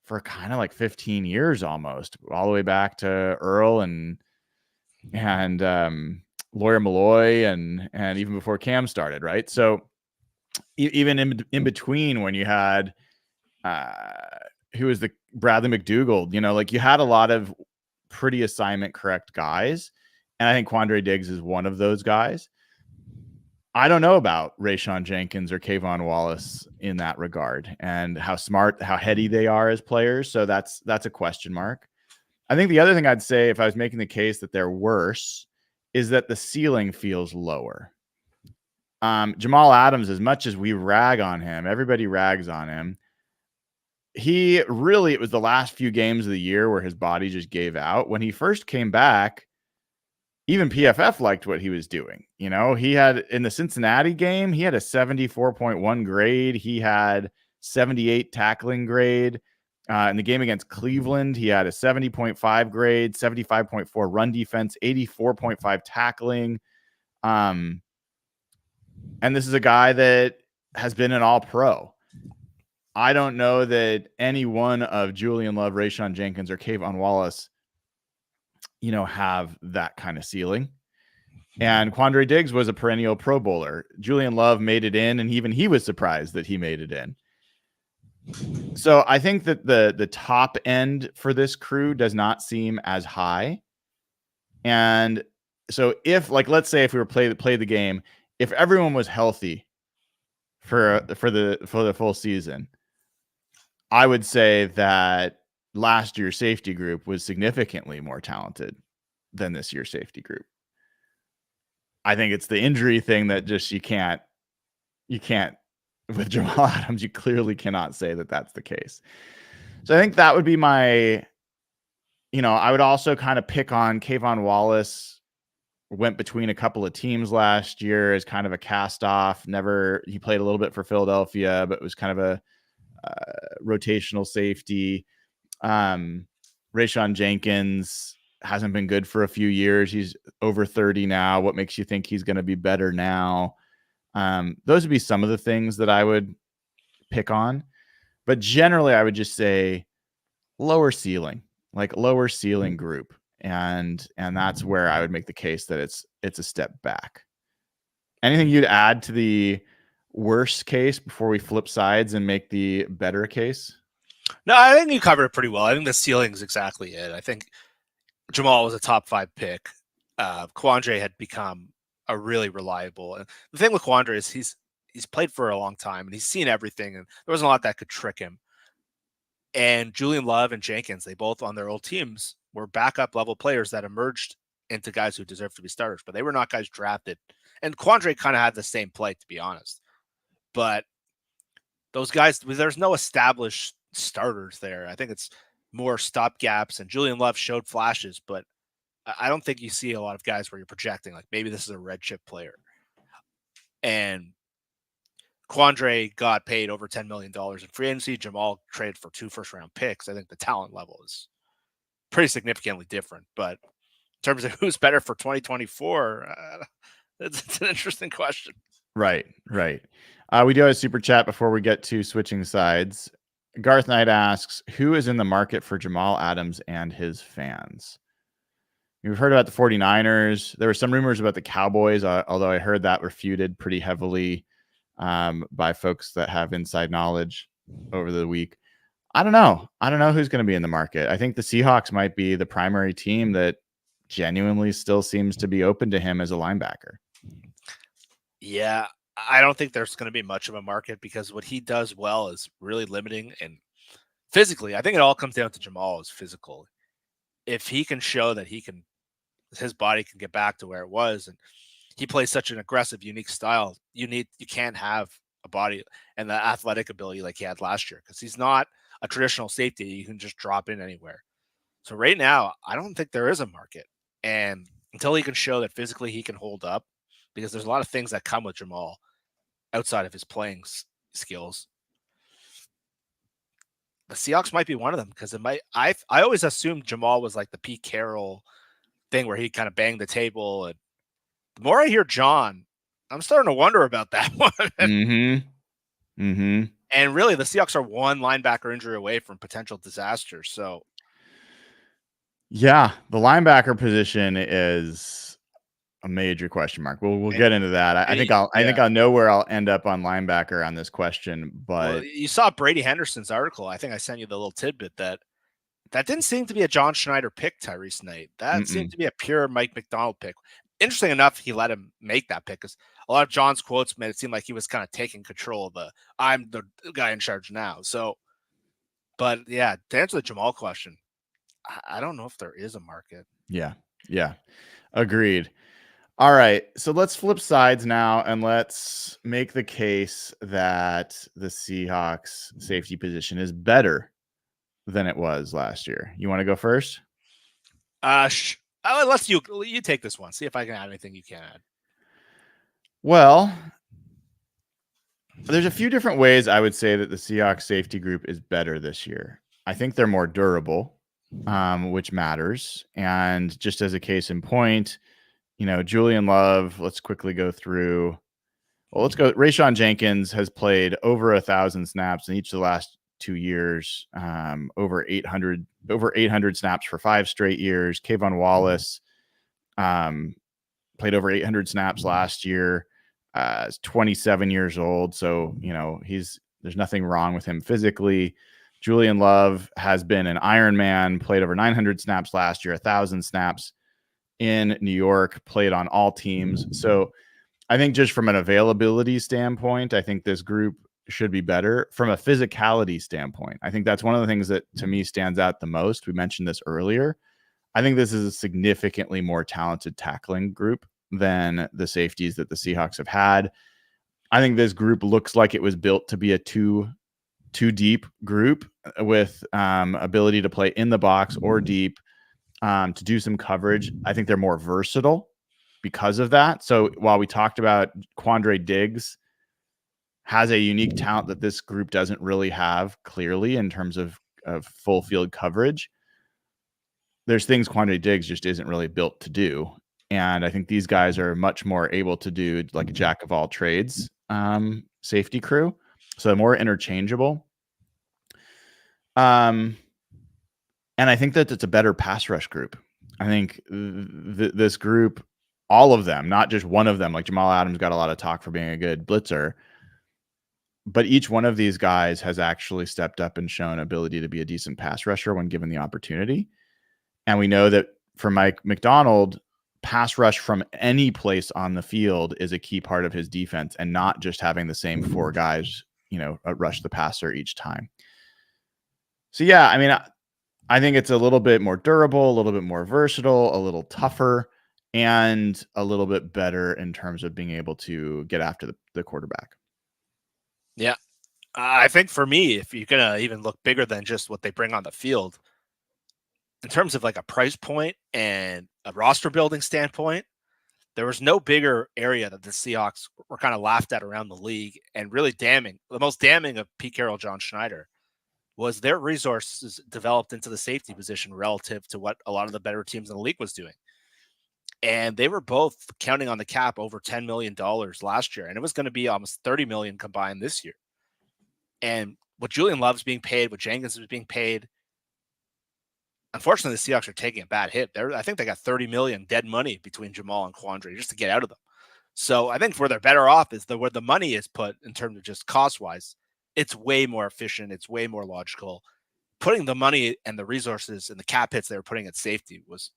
for kind of like 15 years almost, all the way back to Earl and Lawyer Malloy and even before Cam started, right? So even in between when you had who was the Bradley McDougald, like you had a lot of pretty assignment correct guys. And I think Quandre Diggs is one of those guys. I don't know about Rayshawn Jenkins or Kayvon Wallace in that regard and how smart, how heady they are as players. So that's a question mark. I think the other thing I'd say if I was making the case that they're worse is that the ceiling feels lower. Jamal Adams, as much as we rag on him, everybody rags on him. It was the last few games of the year where his body just gave out. When he first came back, even PFF liked what he was doing. He had in the Cincinnati game, he had a 74.1 grade. He had 78 tackling grade. In the game against Cleveland, he had a 70.5 grade, 75.4 run defense, 84.5 tackling. And this is a guy that has been an all-pro. I don't know that any one of Julian Love, Rayshawn Jenkins, or Kayvon Wallace, have that kind of ceiling. And Quandre Diggs was a perennial Pro Bowler. Julian Love made it in, and even he was surprised that he made it in. So I think that the top end for this crew does not seem as high. And so let's say if we were play the game, if everyone was healthy for the full season, I would say that last year's safety group was significantly more talented than this year's safety group. I think it's the injury thing that just you can't with Jamal Adams, you clearly cannot say that that's the case. So I think that would be my, I would also kind of pick on Kayvon Wallace. Went between a couple of teams last year as kind of a cast off. He played a little bit for Philadelphia, but was kind of a rotational safety. Rayshawn Jenkins hasn't been good for a few years. He's over 30 now. What makes you think he's going to be better now? Those would be some of the things that I would pick on. But generally, I would just say lower ceiling group. And that's where I would make the case that it's a step back. Anything you'd add to the worst case before we flip sides and make the better case? No, I think you covered it pretty well. I think the ceiling is exactly it. I think Jamal was a top 5 pick. Quandre had become a really reliable. And the thing with Quandre is he's played for a long time and he's seen everything, and there wasn't a lot that could trick him. And Julian Love and Jenkins, they both on their old teams were backup level players that emerged into guys who deserve to be starters, but they were not guys drafted. And Quandre kind of had the same play, to be honest. But those guys, there's no established starters there. I think it's more stopgaps, and Julian Love showed flashes, but I don't think you see a lot of guys where you're projecting like maybe this is a red chip player. And Quandre got paid over $10 million in free agency. Jamal traded for 2 first-round picks. I think the talent level is pretty significantly different. But in terms of who's better for 2024, it's an interesting question. Right. We do have a super chat before we get to switching sides. Garth Knight asks, who is in the market for Jamal Adams and his fans? We've heard about the 49ers. There were some rumors about the Cowboys, although I heard that refuted pretty heavily by folks that have inside knowledge over the week. I don't know who's going to be in the market. I think the Seahawks might be the primary team that genuinely still seems to be open to him as a linebacker. Yeah, I don't think there's going to be much of a market because what he does well is really limiting, and physically, I think it all comes down to Jamal is physical. If he can show that his body can get back to where it was, and he plays such an aggressive, unique style, you can't have a body and the athletic ability like he had last year because he's not a traditional safety you can just drop in anywhere. So right now, I don't think there is a market, and until he can show that physically he can hold up, because there's a lot of things that come with Jamal outside of his playing skills. The Seahawks might be one of them because I always assumed Jamal was like the Pete Carroll thing where he kind of banged the table. And the more I hear John, I'm starting to wonder about that one. And really, the Seahawks are one linebacker injury away from potential disaster. So, yeah, the linebacker position is a major question mark. We'll get into that. I think I'll know where I'll end up on linebacker on this question. But you saw Brady Henderson's article. I think I sent you the little tidbit that didn't seem to be a John Schneider pick, Tyrese Knight. That seemed to be a pure Mike McDonald pick. Interesting enough, he let him make that pick because a lot of John's quotes made it seem like he was kind of taking control of I'm the guy in charge now. So, but yeah, to answer the Jamal question, I don't know if there is a market. Yeah. Agreed. All right. So let's flip sides now and let's make the case that the Seahawks safety position is better than it was last year. You want to go first? Let's you take this one. See if I can add anything you can add. Well, there's a few different ways I would say that the Seahawks safety group is better this year. I think they're more durable, which matters. And just as a case in point, Julian Love, let's quickly go through. Well, let's go. Rayshawn Jenkins has played over 1,000 snaps in each of the last 2 years, over 800 snaps for 5 straight years. Kayvon Wallace played over 800 snaps last year. Is 27 years old. So, there's nothing wrong with him physically. Julian Love has been an Iron Man, played over 900 snaps last year, 1,000 snaps in New York, played on all teams. So I think just from an availability standpoint, I think this group should be better. From a physicality standpoint, I think that's one of the things that to me stands out the most. We mentioned this earlier. I think this is a significantly more talented tackling group than the safeties that the Seahawks have had. I think this group looks like it was built to be a two deep group with ability to play in the box or deep. To do some coverage. I think they're more versatile because of that. So while we talked about Quandre Diggs has a unique talent that this group doesn't really have clearly in terms of full field coverage, there's things Quandre Diggs just isn't really built to do. And I think these guys are much more able to do like a jack of all trades safety crew. So they're more interchangeable. And I think that it's a better pass rush group. I think this group, all of them, not just one of them, like Jamal Adams got a lot of talk for being a good blitzer, but each one of these guys has actually stepped up and shown ability to be a decent pass rusher when given the opportunity. And we know that for Mike McDonald, pass rush from any place on the field is a key part of his defense, and not just having the same four guys, rush the passer each time. So, yeah, I mean, I think it's a little bit more durable, a little bit more versatile, a little tougher, and a little bit better in terms of being able to get after the quarterback. Yeah. I think for me, if you're going to even look bigger than just what they bring on the field, in terms of like a price point and a roster building standpoint, there was no bigger area that the Seahawks were kind of laughed at around the league, and really damning. The most damning of Pete Carroll, John Schneider, was their resources developed into the safety position relative to what a lot of the better teams in the league was doing. And they were both counting on the cap over $10 million last year, and it was going to be almost $30 million combined this year. And what Julian Love's being paid, what Jenkins was being paid, unfortunately, the Seahawks are taking a bad hit. I think they got $30 million dead money between Jamal and Quandre just to get out of them. So I think where they're better off is where the money is put in terms of just cost-wise. It's way more efficient. It's way more logical. Putting the money and the resources and the cap hits they were putting at safety was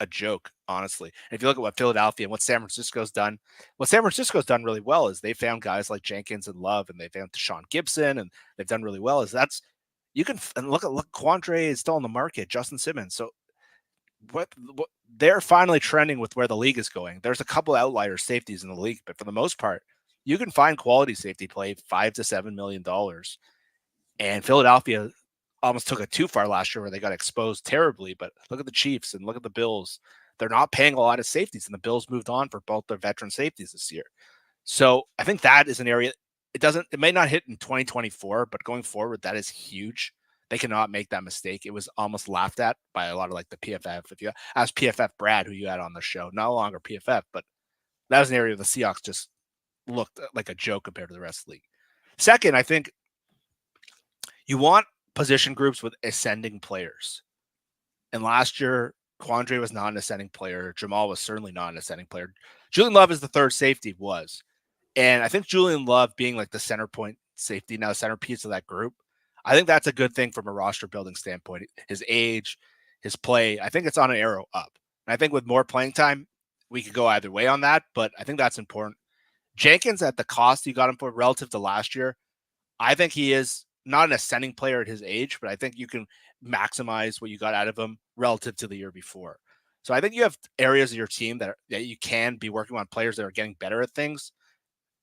a joke, honestly. And if you look at what Philadelphia and what San Francisco's done really well is they found guys like Jenkins and Love, and they found Deshaun Gibson, and they've done really well. You can look Quandre is still on the market, Justin Simmons. So what they're finally trending with where the league is going. There's a couple outlier safeties in the league, but for the most part, you can find quality safety play $5 to $7 million. And Philadelphia almost took it too far last year where they got exposed terribly. But look at the Chiefs and look at the Bills. They're not paying a lot of safeties, and the Bills moved on for both their veteran safeties this year. So I think that is an area. It may not hit in 2024, but going forward, that is huge. They cannot make that mistake. It was almost laughed at by a lot of like the PFF. If you ask PFF Brad, who you had on the show, no longer PFF, but that was an area the Seahawks just looked like a joke compared to the rest of the league. Second, I think you want position groups with ascending players. And last year, Quandre was not an ascending player. Jamal was certainly not an ascending player. Julian Love is the third safety was. And I think Julian Love being like the center point safety, now centerpiece of that group, I think that's a good thing from a roster building standpoint. His age, his play, I think it's on an arrow up. And I think with more playing time, we could go either way on that, but I think that's important. Jenkins, at the cost you got him for relative to last year, I think he is not an ascending player at his age, but I think you can maximize what you got out of him relative to the year before. So I think you have areas of your team that you can be working on, players that are getting better at things.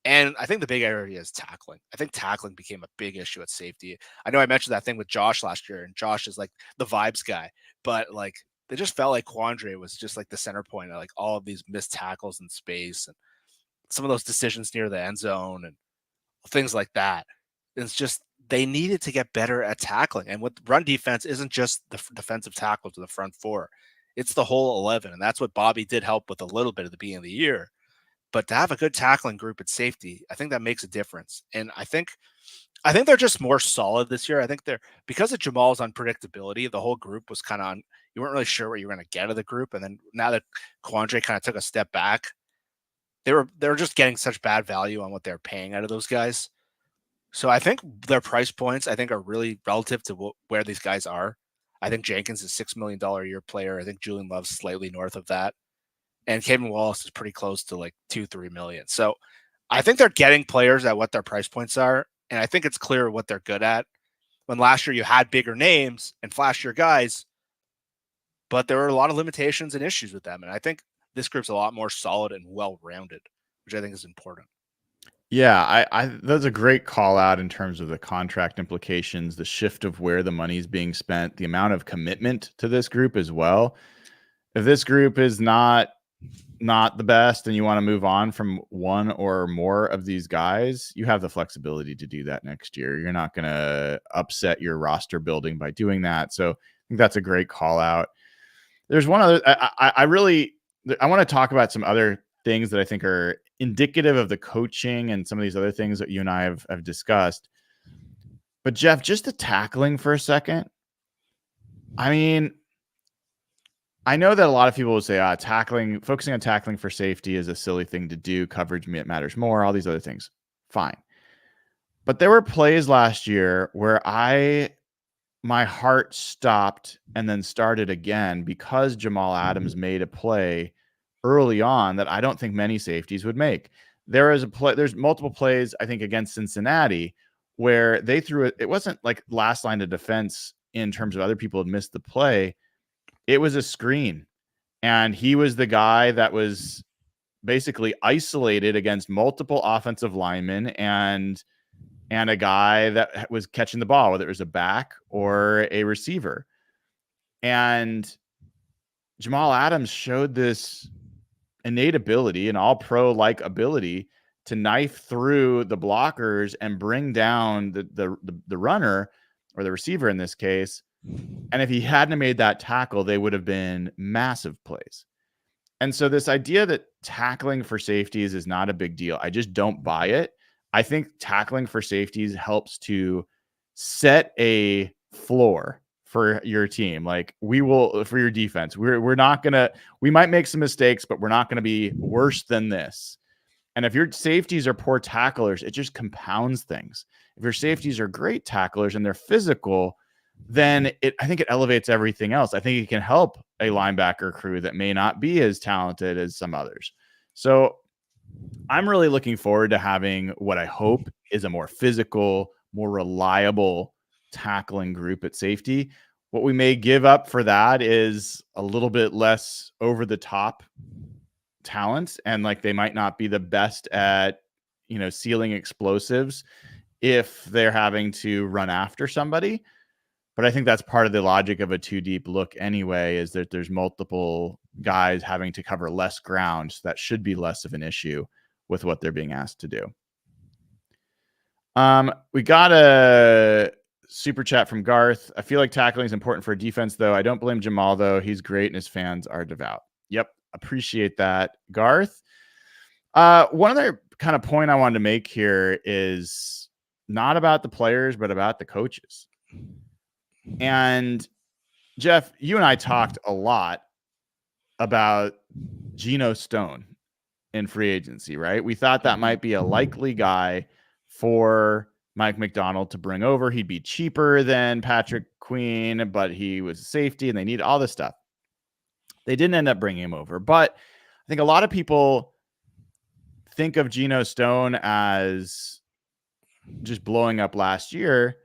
And I think the big area is tackling. I think tackling became a big issue at safety. I know I mentioned that thing with Josh last year, and Josh is like the vibes guy, but like they just felt like Quandre was just like the center point of like all of these missed tackles in space and some of those decisions near the end zone and things like that. It's just they needed to get better at tackling. And with run defense isn't just the defensive tackle to the front four. It's the whole 11. And that's what Bobby did help with a little bit at the beginning of the year. But to have a good tackling group at safety, I think that makes a difference. And I think they're just more solid this year. I think they're, because of Jamal's unpredictability, the whole group was kind of on, you weren't really sure what you were going to get of the group. And then now that Quandre kind of took a step back, they were just getting such bad value on what they're paying out of those guys. So I think their price points, I think, are really relative to where these guys are. I think Jenkins is $6 million a year player. I think Julian Love's slightly north of that. And Kevin Wallace is pretty close to like 2-3 million. So I think they're getting players at what their price points are. And I think it's clear what they're good at. When last year you had bigger names and flashier guys, but there were a lot of limitations and issues with them. And I think this group's a lot more solid and well-rounded, which I think is important. Yeah, I that's a great call out in terms of the contract implications, the shift of where the money is being spent, the amount of commitment to this group as well. If this group is not the best and you want to move on from one or more of these guys, you have the flexibility to do that next year. You're not going to upset your roster building by doing that. So I think that's a great call out. There's one other. I want to talk about some other things that I think are indicative of the coaching and some of these other things that you and I have discussed. But Jeff, just the tackling for a second. I mean, I know that a lot of people will say, focusing on tackling for safety is a silly thing to do. Coverage matters more, all these other things. Fine. But there were plays last year where my heart stopped and then started again because Jamal Adams made a play early on that I don't think many safeties would make. There's multiple plays, I think, against Cincinnati where they threw it. It wasn't like last line of defense in terms of other people had missed the play. It was a screen, and he was the guy that was basically isolated against multiple offensive linemen and a guy that was catching the ball, whether it was a back or a receiver. And Jamal Adams showed this innate ability, an all-pro-like ability to knife through the blockers and bring down the runner or the receiver in this case. And if he hadn't made that tackle, they would have been massive plays. And so this idea that tackling for safeties is not a big deal, I just don't buy it. I think tackling for safeties helps to set a floor for your team. Like for your defense, we might make some mistakes, but we're not going to be worse than this. And if your safeties are poor tacklers, it just compounds things. If your safeties are great tacklers and they're physical, then I think it elevates everything else. I think it can help a linebacker crew that may not be as talented as some others. So I'm really looking forward to having what I hope is a more physical, more reliable tackling group at safety. What we may give up for that is a little bit less over the top talent, and like they might not be the best at, sealing explosives if they're having to run after somebody. But I think that's part of the logic of a two deep look anyway, is that there's multiple guys having to cover less ground. So that should be less of an issue with what they're being asked to do. We got a super chat from Garth. I feel like tackling is important for defense, though. I don't blame Jamal, though. He's great and his fans are devout. Yep. Appreciate that, Garth. One other kind of point I wanted to make here is not about the players, but about the coaches. And Jeff, you and I talked a lot about Geno Stone in free agency, right? We thought that might be a likely guy for Mike Macdonald to bring over. He'd be cheaper than Patrick Queen, but he was a safety and they need all this stuff. They didn't end up bringing him over, but I think a lot of people think of Geno Stone as just blowing up last year.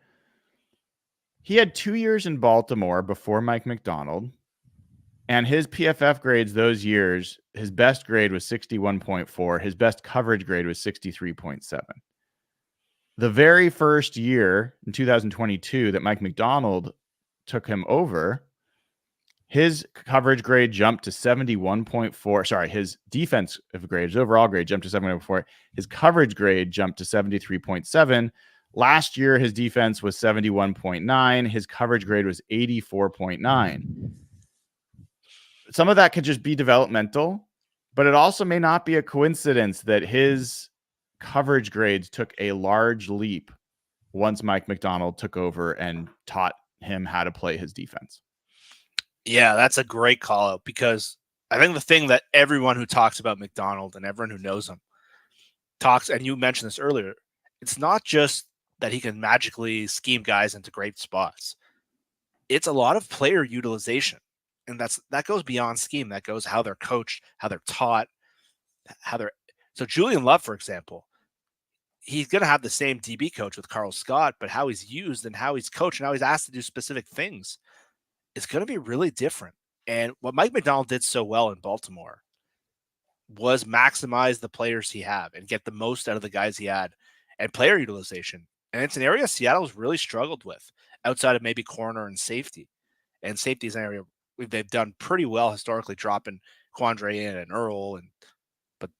He had 2 years in Baltimore before Mike Macdonald, and his PFF grades those years, his best grade was 61.4. His best coverage grade was 63.7. The very first year in 2022 that Mike Macdonald took him over, his coverage grade jumped to 71.4. Sorry, his defensive grade, his overall grade jumped to 71.4. His coverage grade jumped to 73.7. Last year, his defense was 71.9. His coverage grade was 84.9. Some of that could just be developmental, but it also may not be a coincidence that his coverage grades took a large leap once Mike Macdonald took over and taught him how to play his defense. Yeah, that's a great call out, because I think the thing that everyone who talks about Macdonald and everyone who knows him talks, and you mentioned this earlier, it's not just that he can magically scheme guys into great spots. It's a lot of player utilization. And that goes beyond scheme. That goes how they're coached, how they're taught, so Julian Love, for example, he's going to have the same DB coach with Carl Scott, but how he's used and how he's coached and how he's asked to do specific things is going to be really different. And what Mike Macdonald did so well in Baltimore was maximize the players he had and get the most out of the guys he had, and player utilization. And it's an area Seattle's really struggled with outside of maybe corner and safety. And safety is an area they've done pretty well historically, dropping Quandre in and Earl, but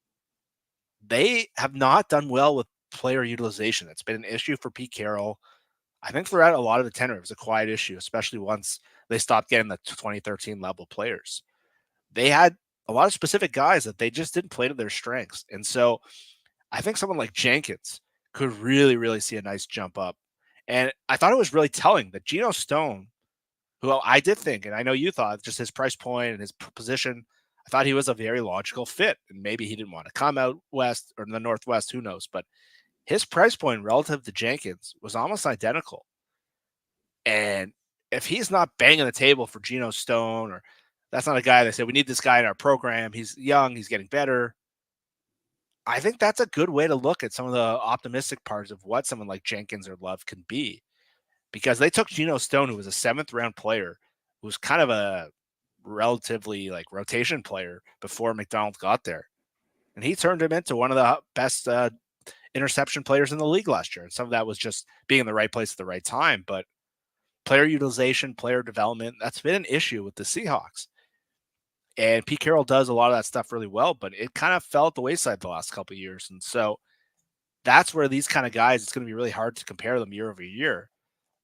they have not done well with player utilization. It's been an issue for Pete Carroll. I think throughout a lot of the tenure, it was a quiet issue, especially once they stopped getting the 2013 level players. They had a lot of specific guys that they just didn't play to their strengths. And so I think someone like Jenkins could really, really see a nice jump up. And I thought it was really telling that Geno Stone, who I did think, and I know you thought, just his price point and his position, I thought he was a very logical fit. And maybe he didn't want to come out west or in the Northwest, who knows? But his price point relative to Jenkins was almost identical. And if he's not banging the table for Geno Stone, or that's not a guy that said, we need this guy in our program, he's young, he's getting better. I think that's a good way to look at some of the optimistic parts of what someone like Jenkins or Love can be, because they took Geno Stone, who was a 7th-round player, who was kind of a relatively like rotation player before McDonald got there, and he turned him into one of the best interception players in the league last year. And some of that was just being in the right place at the right time, but player utilization, player development, that's been an issue with the Seahawks. And Pete Carroll does a lot of that stuff really well, but it kind of fell at the wayside the last couple of years. And so that's where these kind of guys, it's going to be really hard to compare them year over year,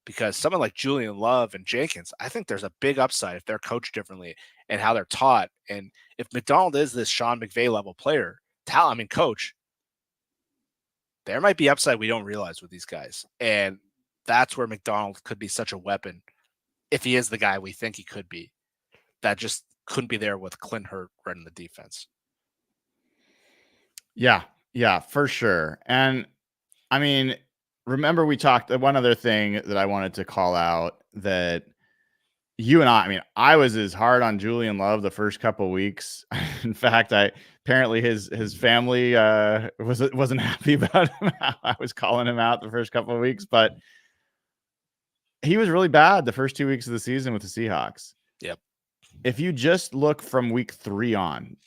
because someone like Julian Love and Jenkins, I think there's a big upside if they're coached differently and how they're taught. And if McDonald is this Sean McVay level player, coach, there might be upside we don't realize with these guys. And that's where McDonald could be such a weapon if he is the guy we think he could be. That just couldn't be there with Clint Hurt running the defense. Yeah, for sure. And I mean, remember we talked, one other thing that I wanted to call out, that you and I was as hard on Julian Love the first couple of weeks. In fact, apparently his family wasn't happy about him. I was calling him out the first couple of weeks, but he was really bad the first 2 weeks of the season with the Seahawks. Yep. If you just look from week 3 on,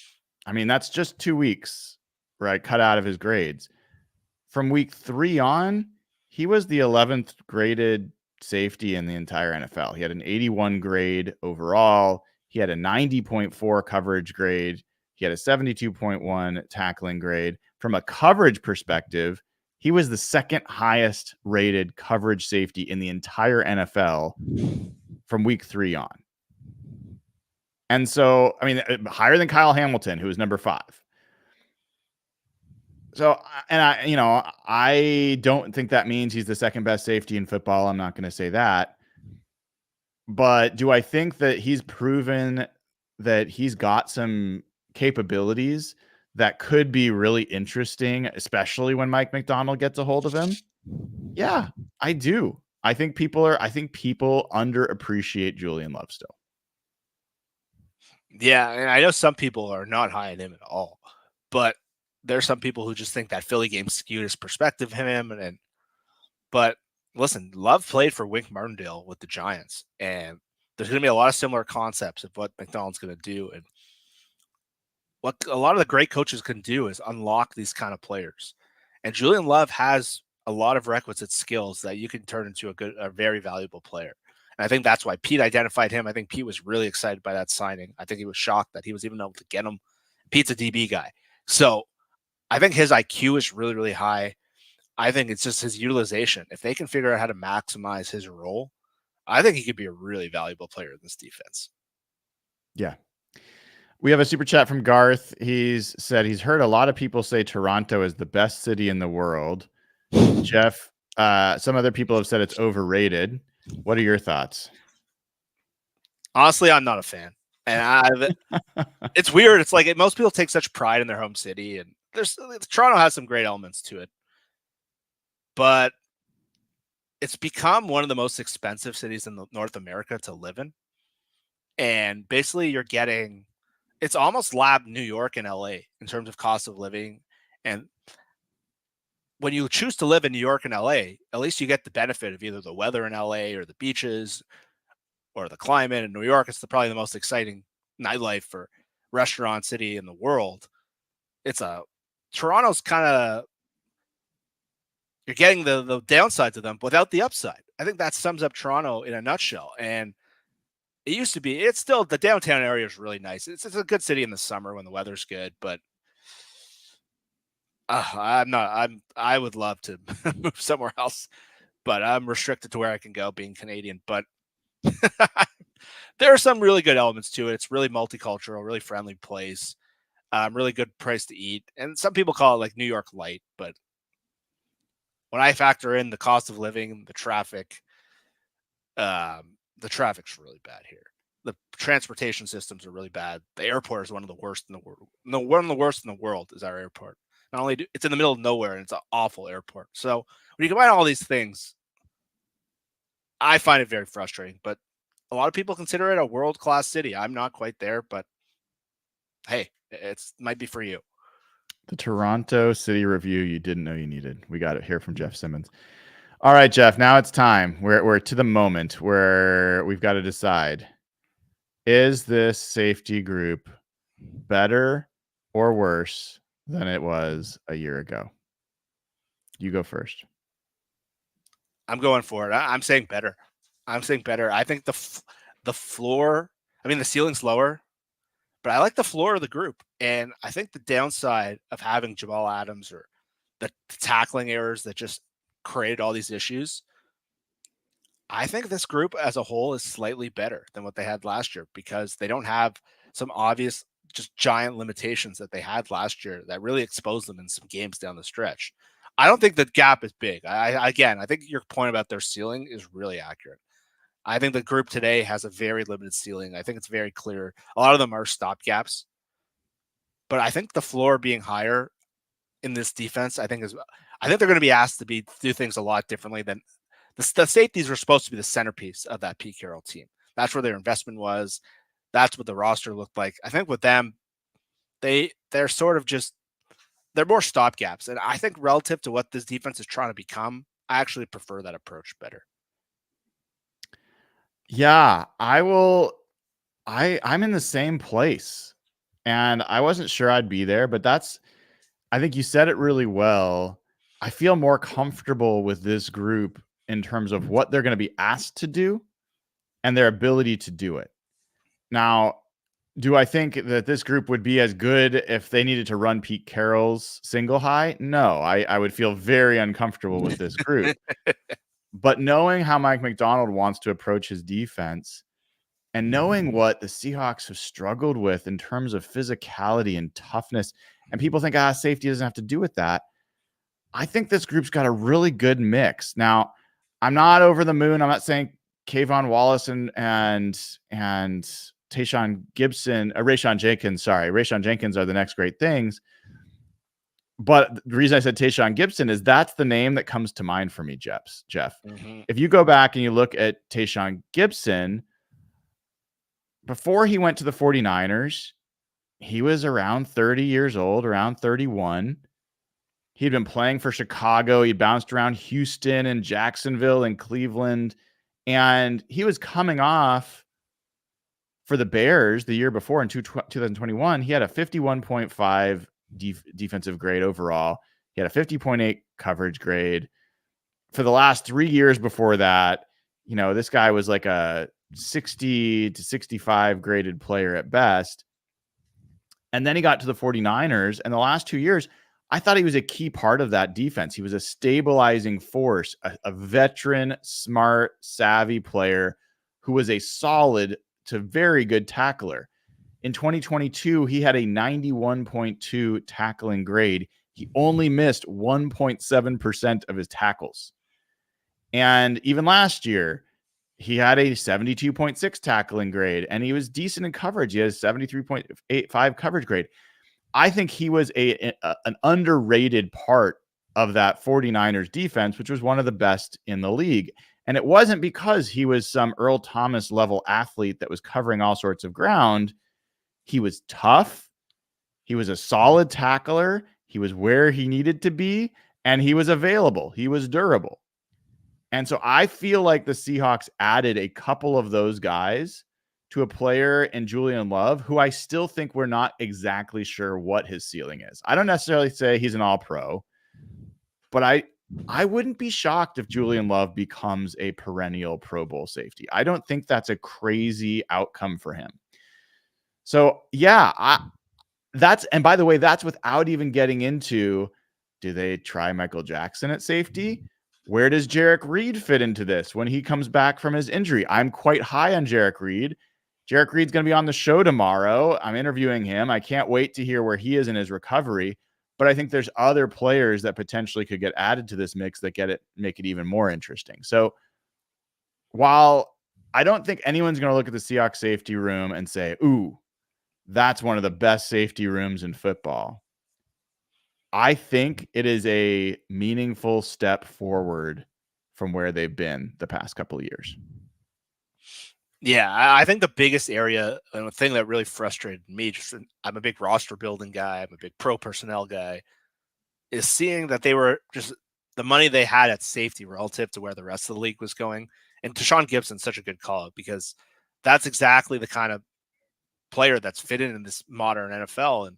that's just 2 weeks, right? Cut out of his grades. From week 3 on, he was the 11th graded safety in the entire NFL. He had an 81 grade overall. He had a 90.4 coverage grade. He had a 72.1 tackling grade. From a coverage perspective, he was the second highest rated coverage safety in the entire NFL from week 3 on. And so, higher than Kyle Hamilton, who was number 5. So, and I don't think that means he's the second best safety in football. I'm not going to say that. But do I think that he's proven that he's got some capabilities that could be really interesting, especially when Mike McDonald gets a hold of him? Yeah, I do. I think people underappreciate Julian Love still. Yeah, and I know some people are not high on him at all, but there's some people who just think that Philly game skewed his perspective of him. But listen, Love played for Wink Martindale with the Giants, and there's going to be a lot of similar concepts of what McDonald's going to do. And what a lot of the great coaches can do is unlock these kind of players. And Julian Love has a lot of requisite skills that you can turn into a very valuable player. And I think that's why Pete identified him. I think Pete was really excited by that signing. I think he was shocked that he was even able to get him. Pete's a DB guy. So I think his IQ is really, really high. I think it's just his utilization. If they can figure out how to maximize his role, I think he could be a really valuable player in this defense. Yeah. We have a super chat from Garth. He's said he's heard a lot of people say Toronto is the best city in the world. Jeff, some other people have said it's overrated. What are your thoughts? Honestly, I'm not a fan. And it's weird. It's like most people take such pride in their home city, and Toronto has some great elements to it. But it's become one of the most expensive cities in North America to live in. And basically it's almost lab New York and LA in terms of cost of living. And when you choose to live in New York and LA, at least you get the benefit of either the weather in LA or the beaches or the climate. In New York, it's probably the most exciting nightlife for restaurant city in the world. Toronto's kind of, you're getting the downsides of them without the upside. I think that sums up Toronto in a nutshell. And it's still, the downtown area is really nice. It's a good city in the summer when the weather's good, but I would love to move somewhere else. but I'm restricted to where I can go being Canadian. But there are some really good elements to it. It's really multicultural, really friendly place, really good price to eat. And some people call it like New York light, but when I factor in the cost of living, the traffic's really bad here. The transportation systems are really bad. The airport is one of the worst in the world. No, one of the worst in the world is our airport. Not only it's in the middle of nowhere and it's an awful airport. So when you combine all these things, I find it very frustrating. But a lot of people consider it a world-class city. I'm not quite there, but hey, it might be for you. The Toronto City Review you didn't know you needed. We got it here from Jeff Simmons. All right, Jeff, now it's time. We're to the moment where we've got to decide. Is this safety group better or worse than it was a year ago? You go first. I'm going for it. I'm saying better. I think the floor, the ceiling's lower, but I like the floor of the group. And I think the downside of having Jamal Adams or the tackling errors that just created all these issues, I think this group as a whole is slightly better than what they had last year because they don't have some obvious, just giant limitations that they had last year that really exposed them in some games down the stretch. I don't think the gap is big. I think your point about their ceiling is really accurate. I think the group today has a very limited ceiling. I think it's very clear. A lot of them are stopgaps, but I think the floor being higher in this defense, I think they're going to be asked to do things a lot differently than the safeties were supposed to be the centerpiece of that Pete Carroll team. That's where their investment was. That's what the roster looked like. I think with them, they're sort of just they're more stopgaps, and I think relative to what this defense is trying to become, I actually prefer that approach better. Yeah, I will. I'm in the same place, and I wasn't sure I'd be there, but I think you said it really well. I feel more comfortable with this group in terms of what they're going to be asked to do and their ability to do it. Now, do I think that this group would be as good if they needed to run Pete Carroll's single high? No, I would feel very uncomfortable with this group. But knowing how Mike Macdonald wants to approach his defense and knowing what the Seahawks have struggled with in terms of physicality and toughness, and people think, safety doesn't have to do with that. I think this group's got a really good mix. Now, I'm not over the moon. I'm not saying Kayvon Wallace and Tayshaun Gibson, Rayshawn Jenkins are the next great things. But the reason I said Tayshaun Gibson is that's the name that comes to mind for me, Jeff. Mm-hmm. If you go back and you look at Tayshaun Gibson, before he went to the 49ers, he was around 30 years old, around 31. He'd been playing for Chicago. He bounced around Houston and Jacksonville and Cleveland. And he was coming off for the Bears the year before in 2021. He had a 51.5 defensive grade overall. He had a 50.8 coverage grade. For the last 3 years before that, this guy was like a 60 to 65 graded player at best. And then he got to the 49ers. And the last 2 years, I thought he was a key part of that defense. He was a stabilizing force, a veteran, smart, savvy player who was a solid to very good tackler. In 2022, he had a 91.2 tackling grade. He only missed 1.7% of his tackles. And even last year, he had a 72.6 tackling grade, and he was decent in coverage. He has 73.85 coverage grade. I think he was an underrated part of that 49ers defense, which was one of the best in the league. And it wasn't because he was some Earl Thomas level athlete that was covering all sorts of ground. He was tough. He was a solid tackler. He was where he needed to be, and he was available. He was durable. And so I feel like the Seahawks added a couple of those guys to a player in Julian Love, who I still think we're not exactly sure what his ceiling is. I don't necessarily say he's an all-pro, but I wouldn't be shocked if Julian Love becomes a perennial Pro Bowl safety. I don't think that's a crazy outcome for him. So, yeah, and by the way, that's without even getting into, do they try Michael Jackson at safety? Where does Jarek Reed fit into this when he comes back from his injury? I'm quite high on Jarek Reed. Jarek Reed's going to be on the show tomorrow. I'm interviewing him. I can't wait to hear where he is in his recovery. But I think there's other players that potentially could get added to this mix that make it even more interesting. So while I don't think anyone's going to look at the Seahawks safety room and say, ooh, that's one of the best safety rooms in football, I think it is a meaningful step forward from where they've been the past couple of years. Yeah, I think the biggest area and the thing that really frustrated me, I'm a big roster building guy, I'm a big pro personnel guy, is seeing that they were just the money they had at safety relative to where the rest of the league was going. And Tashawn Gibson's such a good call because that's exactly the kind of player that's fitted in this modern NFL. And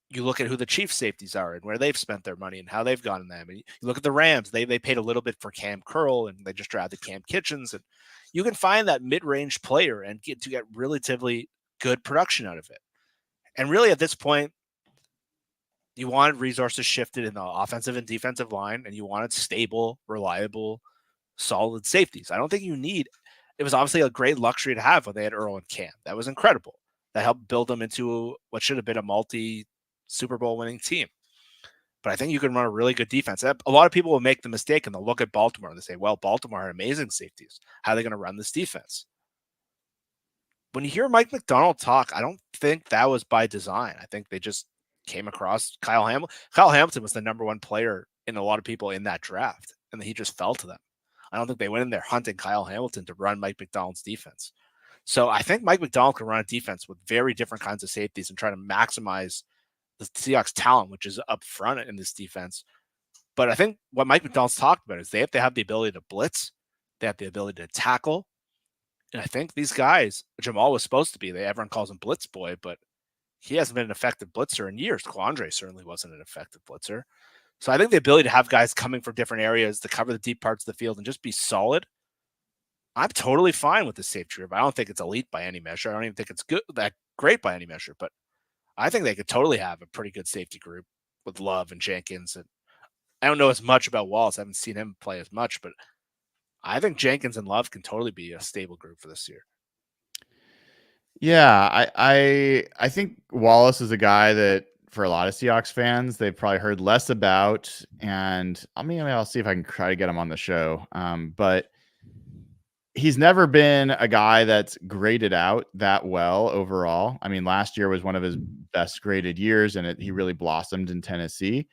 you look at who the Chiefs safeties are and where they've spent their money and how they've gotten them. And you look at the Rams, they paid a little bit for Cam Curl and they just drafted Cam Kitchens. And you can find that mid-range player and get relatively good production out of it. And really at this point, you wanted resources shifted in the offensive and defensive line, and you wanted stable, reliable, solid safeties. I don't think you need – it was obviously a great luxury to have when they had Earl and Cam. That was incredible. That helped build them into what should have been a multi-Super Bowl winning team. But I think you can run a really good defense. A lot of people will make the mistake and they'll look at Baltimore and they say, well, Baltimore had amazing safeties. How are they going to run this defense? When you hear Mike McDonald talk, I don't think that was by design. I think they just came across Kyle Hamilton. Kyle Hamilton was the number one player in a lot of people in that draft, and he just fell to them. I don't think they went in there hunting Kyle Hamilton to run Mike McDonald's defense. So I think Mike McDonald can run a defense with very different kinds of safeties and try to maximize the Seahawks' talent, which is up front in this defense. But I think what Mike McDonald's talked about is they have to have the ability to blitz. They have the ability to tackle. And I think these guys, Jamal was supposed to be, everyone calls him Blitz Boy, but he hasn't been an effective blitzer in years. Quandre certainly wasn't an effective blitzer. So I think the ability to have guys coming from different areas to cover the deep parts of the field and just be solid, I'm totally fine with the safety group. I don't think it's elite by any measure. I don't even think it's that great by any measure, but I think they could totally have a pretty good safety group with Love and Jenkins. And I don't know as much about Wallace. I haven't seen him play as much, but I think Jenkins and Love can totally be a stable group for this year. Yeah, I think Wallace is a guy that for a lot of Seahawks fans, they've probably heard less about. And I'll see if I can try to get him on the show. But he's never been a guy that's graded out that well overall. I mean, last year was one of his best graded years, and he really blossomed in Tennessee.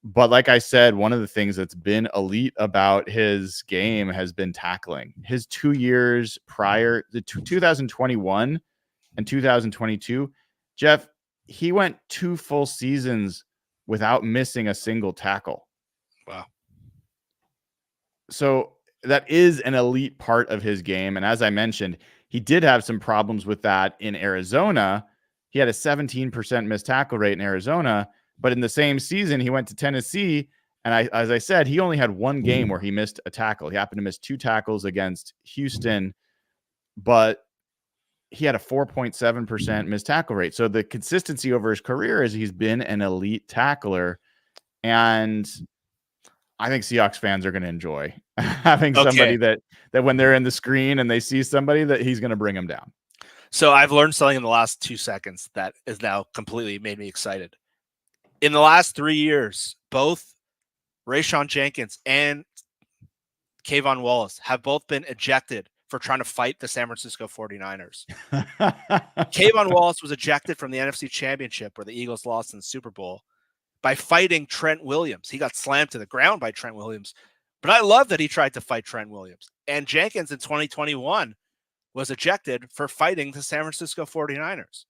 But like I said, one of the things that's been elite about his game has been tackling. His 2 years prior, the 2021 and 2022, Jeff, he went 2 full seasons without missing a single tackle. Wow. So that is an elite part of his game. And as I mentioned, he did have some problems with that in Arizona. He had a 17% missed tackle rate in Arizona. But in the same season, he went to Tennessee, and as I said, he only had one game where he missed a tackle. He happened to miss 2 tackles against Houston, but he had a 4.7% missed tackle rate. So the consistency over his career is he's been an elite tackler, and I think Seahawks fans are going to enjoy having somebody that when they're in the screen and they see somebody that he's going to bring them down. So I've learned something in the last 2 seconds that is now completely made me excited. In the last 3 years, both Rayshawn Jenkins and Kayvon Wallace have both been ejected for trying to fight the San Francisco 49ers. Kayvon Wallace was ejected from the NFC Championship where the Eagles lost in the Super Bowl by fighting Trent Williams. He got slammed to the ground by Trent Williams. But I love that he tried to fight Trent Williams. And Jenkins in 2021 was ejected for fighting the San Francisco 49ers.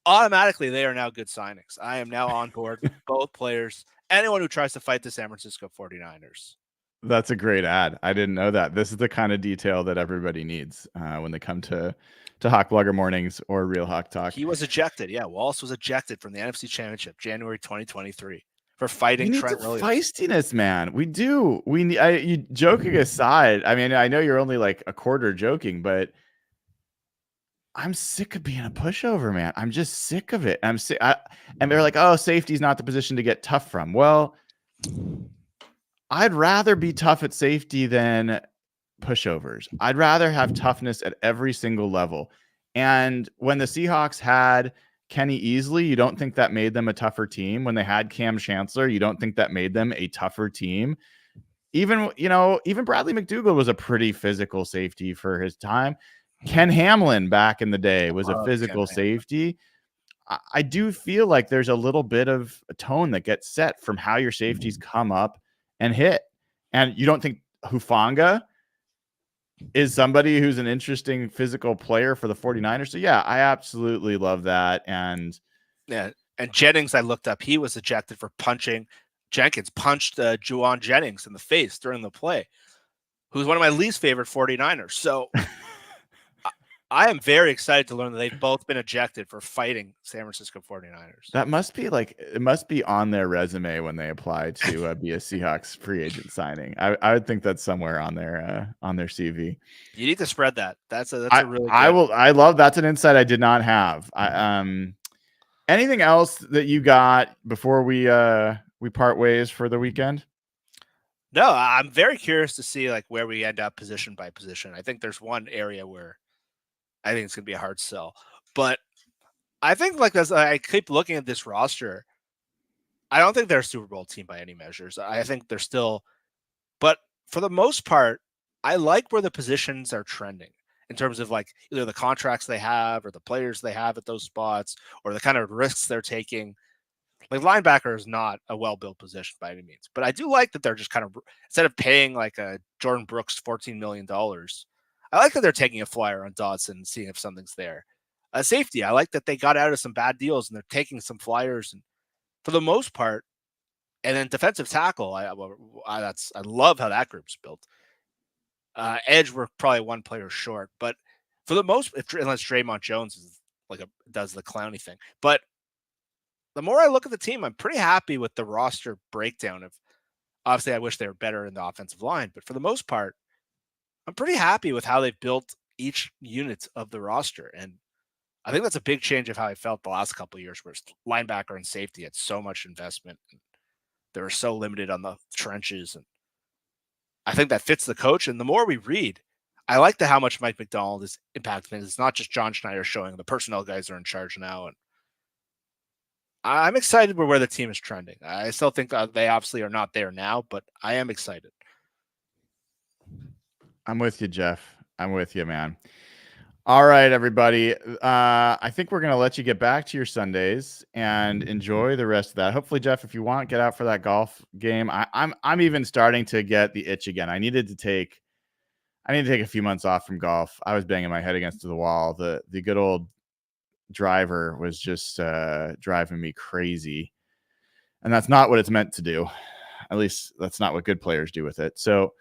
Automatically, they are now good signings. I am now on board with both players. Anyone who tries to fight the San Francisco 49ers. That's a great ad. I didn't know that. This is the kind of detail that everybody needs when they come to Hawk Blogger Mornings or Real Hawk Talk. He was ejected. Yeah, Wallace was ejected from the NFC Championship, January 2023, for fighting Trent Williams. Feistiness, man. We do. You joking aside, I mean, I know you're only like a quarter joking, but I'm sick of being a pushover, man. I'm just sick of it. I'm sick. And they're like, oh, safety's not the position to get tough from. Well, I'd rather be tough at safety than pushovers. I'd rather have toughness at every single level. And when the Seahawks had Kenny Easley, you don't think that made them a tougher team? When they had Cam Chancellor, you don't think that made them a tougher team? Even Bradley McDougald was a pretty physical safety for his time. Ken Hamlin back in the day was a physical safety. I do feel like there's a little bit of a tone that gets set from how your safeties come up and hit. And you don't think Hufanga is somebody who's an interesting physical player for the 49ers? So yeah, I absolutely love that. And Jennings, I looked up, he was ejected for punching. Jenkins punched Juwan Jennings in the face during the play, who's one of my least favorite 49ers. So I am very excited to learn that they've both been ejected for fighting San Francisco 49ers. That must be it must be on their resume when they apply to be a Seahawks free agent signing. I would think that's somewhere on their CV. You need to spread that. That's a really good... I love that's an insight I did not have. Anything else that you got before we part ways for the weekend? No, I'm very curious to see where we end up position by position. I think there's one area where I think it's going to be a hard sell. But I think as I keep looking at this roster, I don't think they're a Super Bowl team by any measures. I think they're still, but for the most part, I like where the positions are trending in terms of either the contracts they have or the players they have at those spots or the kind of risks they're taking. Linebacker is not a well-built position by any means, but I do like that they're just kind of, instead of paying a Jordan Brooks $14 million, I like that they're taking a flyer on Dodson and seeing if something's there. Safety, I like that they got out of some bad deals and they're taking some flyers, and for the most part. And then defensive tackle, I love how that group's built. Edge, we're probably one player short, but for the most, unless Draymond Jones is does the clowny thing. But the more I look at the team, I'm pretty happy with the roster breakdown. Of obviously, I wish they were better in the offensive line, but for the most part, I'm pretty happy with how they've built each unit of the roster. And I think that's a big change of how I felt the last couple of years, where linebacker and safety had so much investment. And they were so limited on the trenches. And I think that fits the coach. And the more we read, I like how much Mike Macdonald is impacting things. It's not just John Schneider showing, the personnel guys are in charge now. And I'm excited where the team is trending. I still think they obviously are not there now, but I am excited. I'm with you, Jeff. I'm with you, man. All right, everybody. I think we're going to let you get back to your Sundays and enjoy the rest of that. Hopefully, Jeff, if you want, get out for that golf game. I'm even starting to get the itch again. I need to take a few months off from golf. I was banging my head against the wall. The good old driver was just driving me crazy. And that's not what it's meant to do. At least that's not what good players do with it. So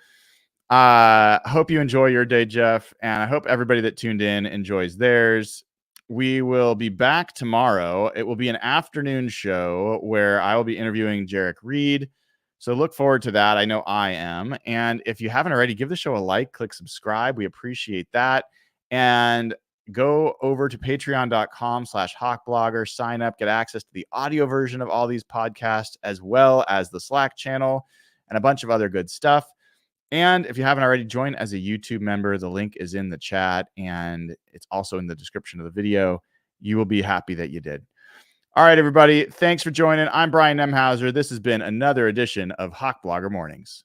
hope you enjoy your day, Jeff, and I hope everybody that tuned in enjoys theirs. We will be back tomorrow. It will be an afternoon show where I will be interviewing Jarek Reed. So look forward to that. I know I am. And if you haven't already, give the show a like, click subscribe. We appreciate that. And go over to patreon.com/hawkblogger, sign up, get access to the audio version of all these podcasts, as well as the Slack channel and a bunch of other good stuff. And if you haven't already, joined as a YouTube member, the link is in the chat and it's also in the description of the video. You will be happy that you did. All right, everybody. Thanks for joining. I'm Brian Nemhauser. This has been another edition of Hawk Blogger Mornings.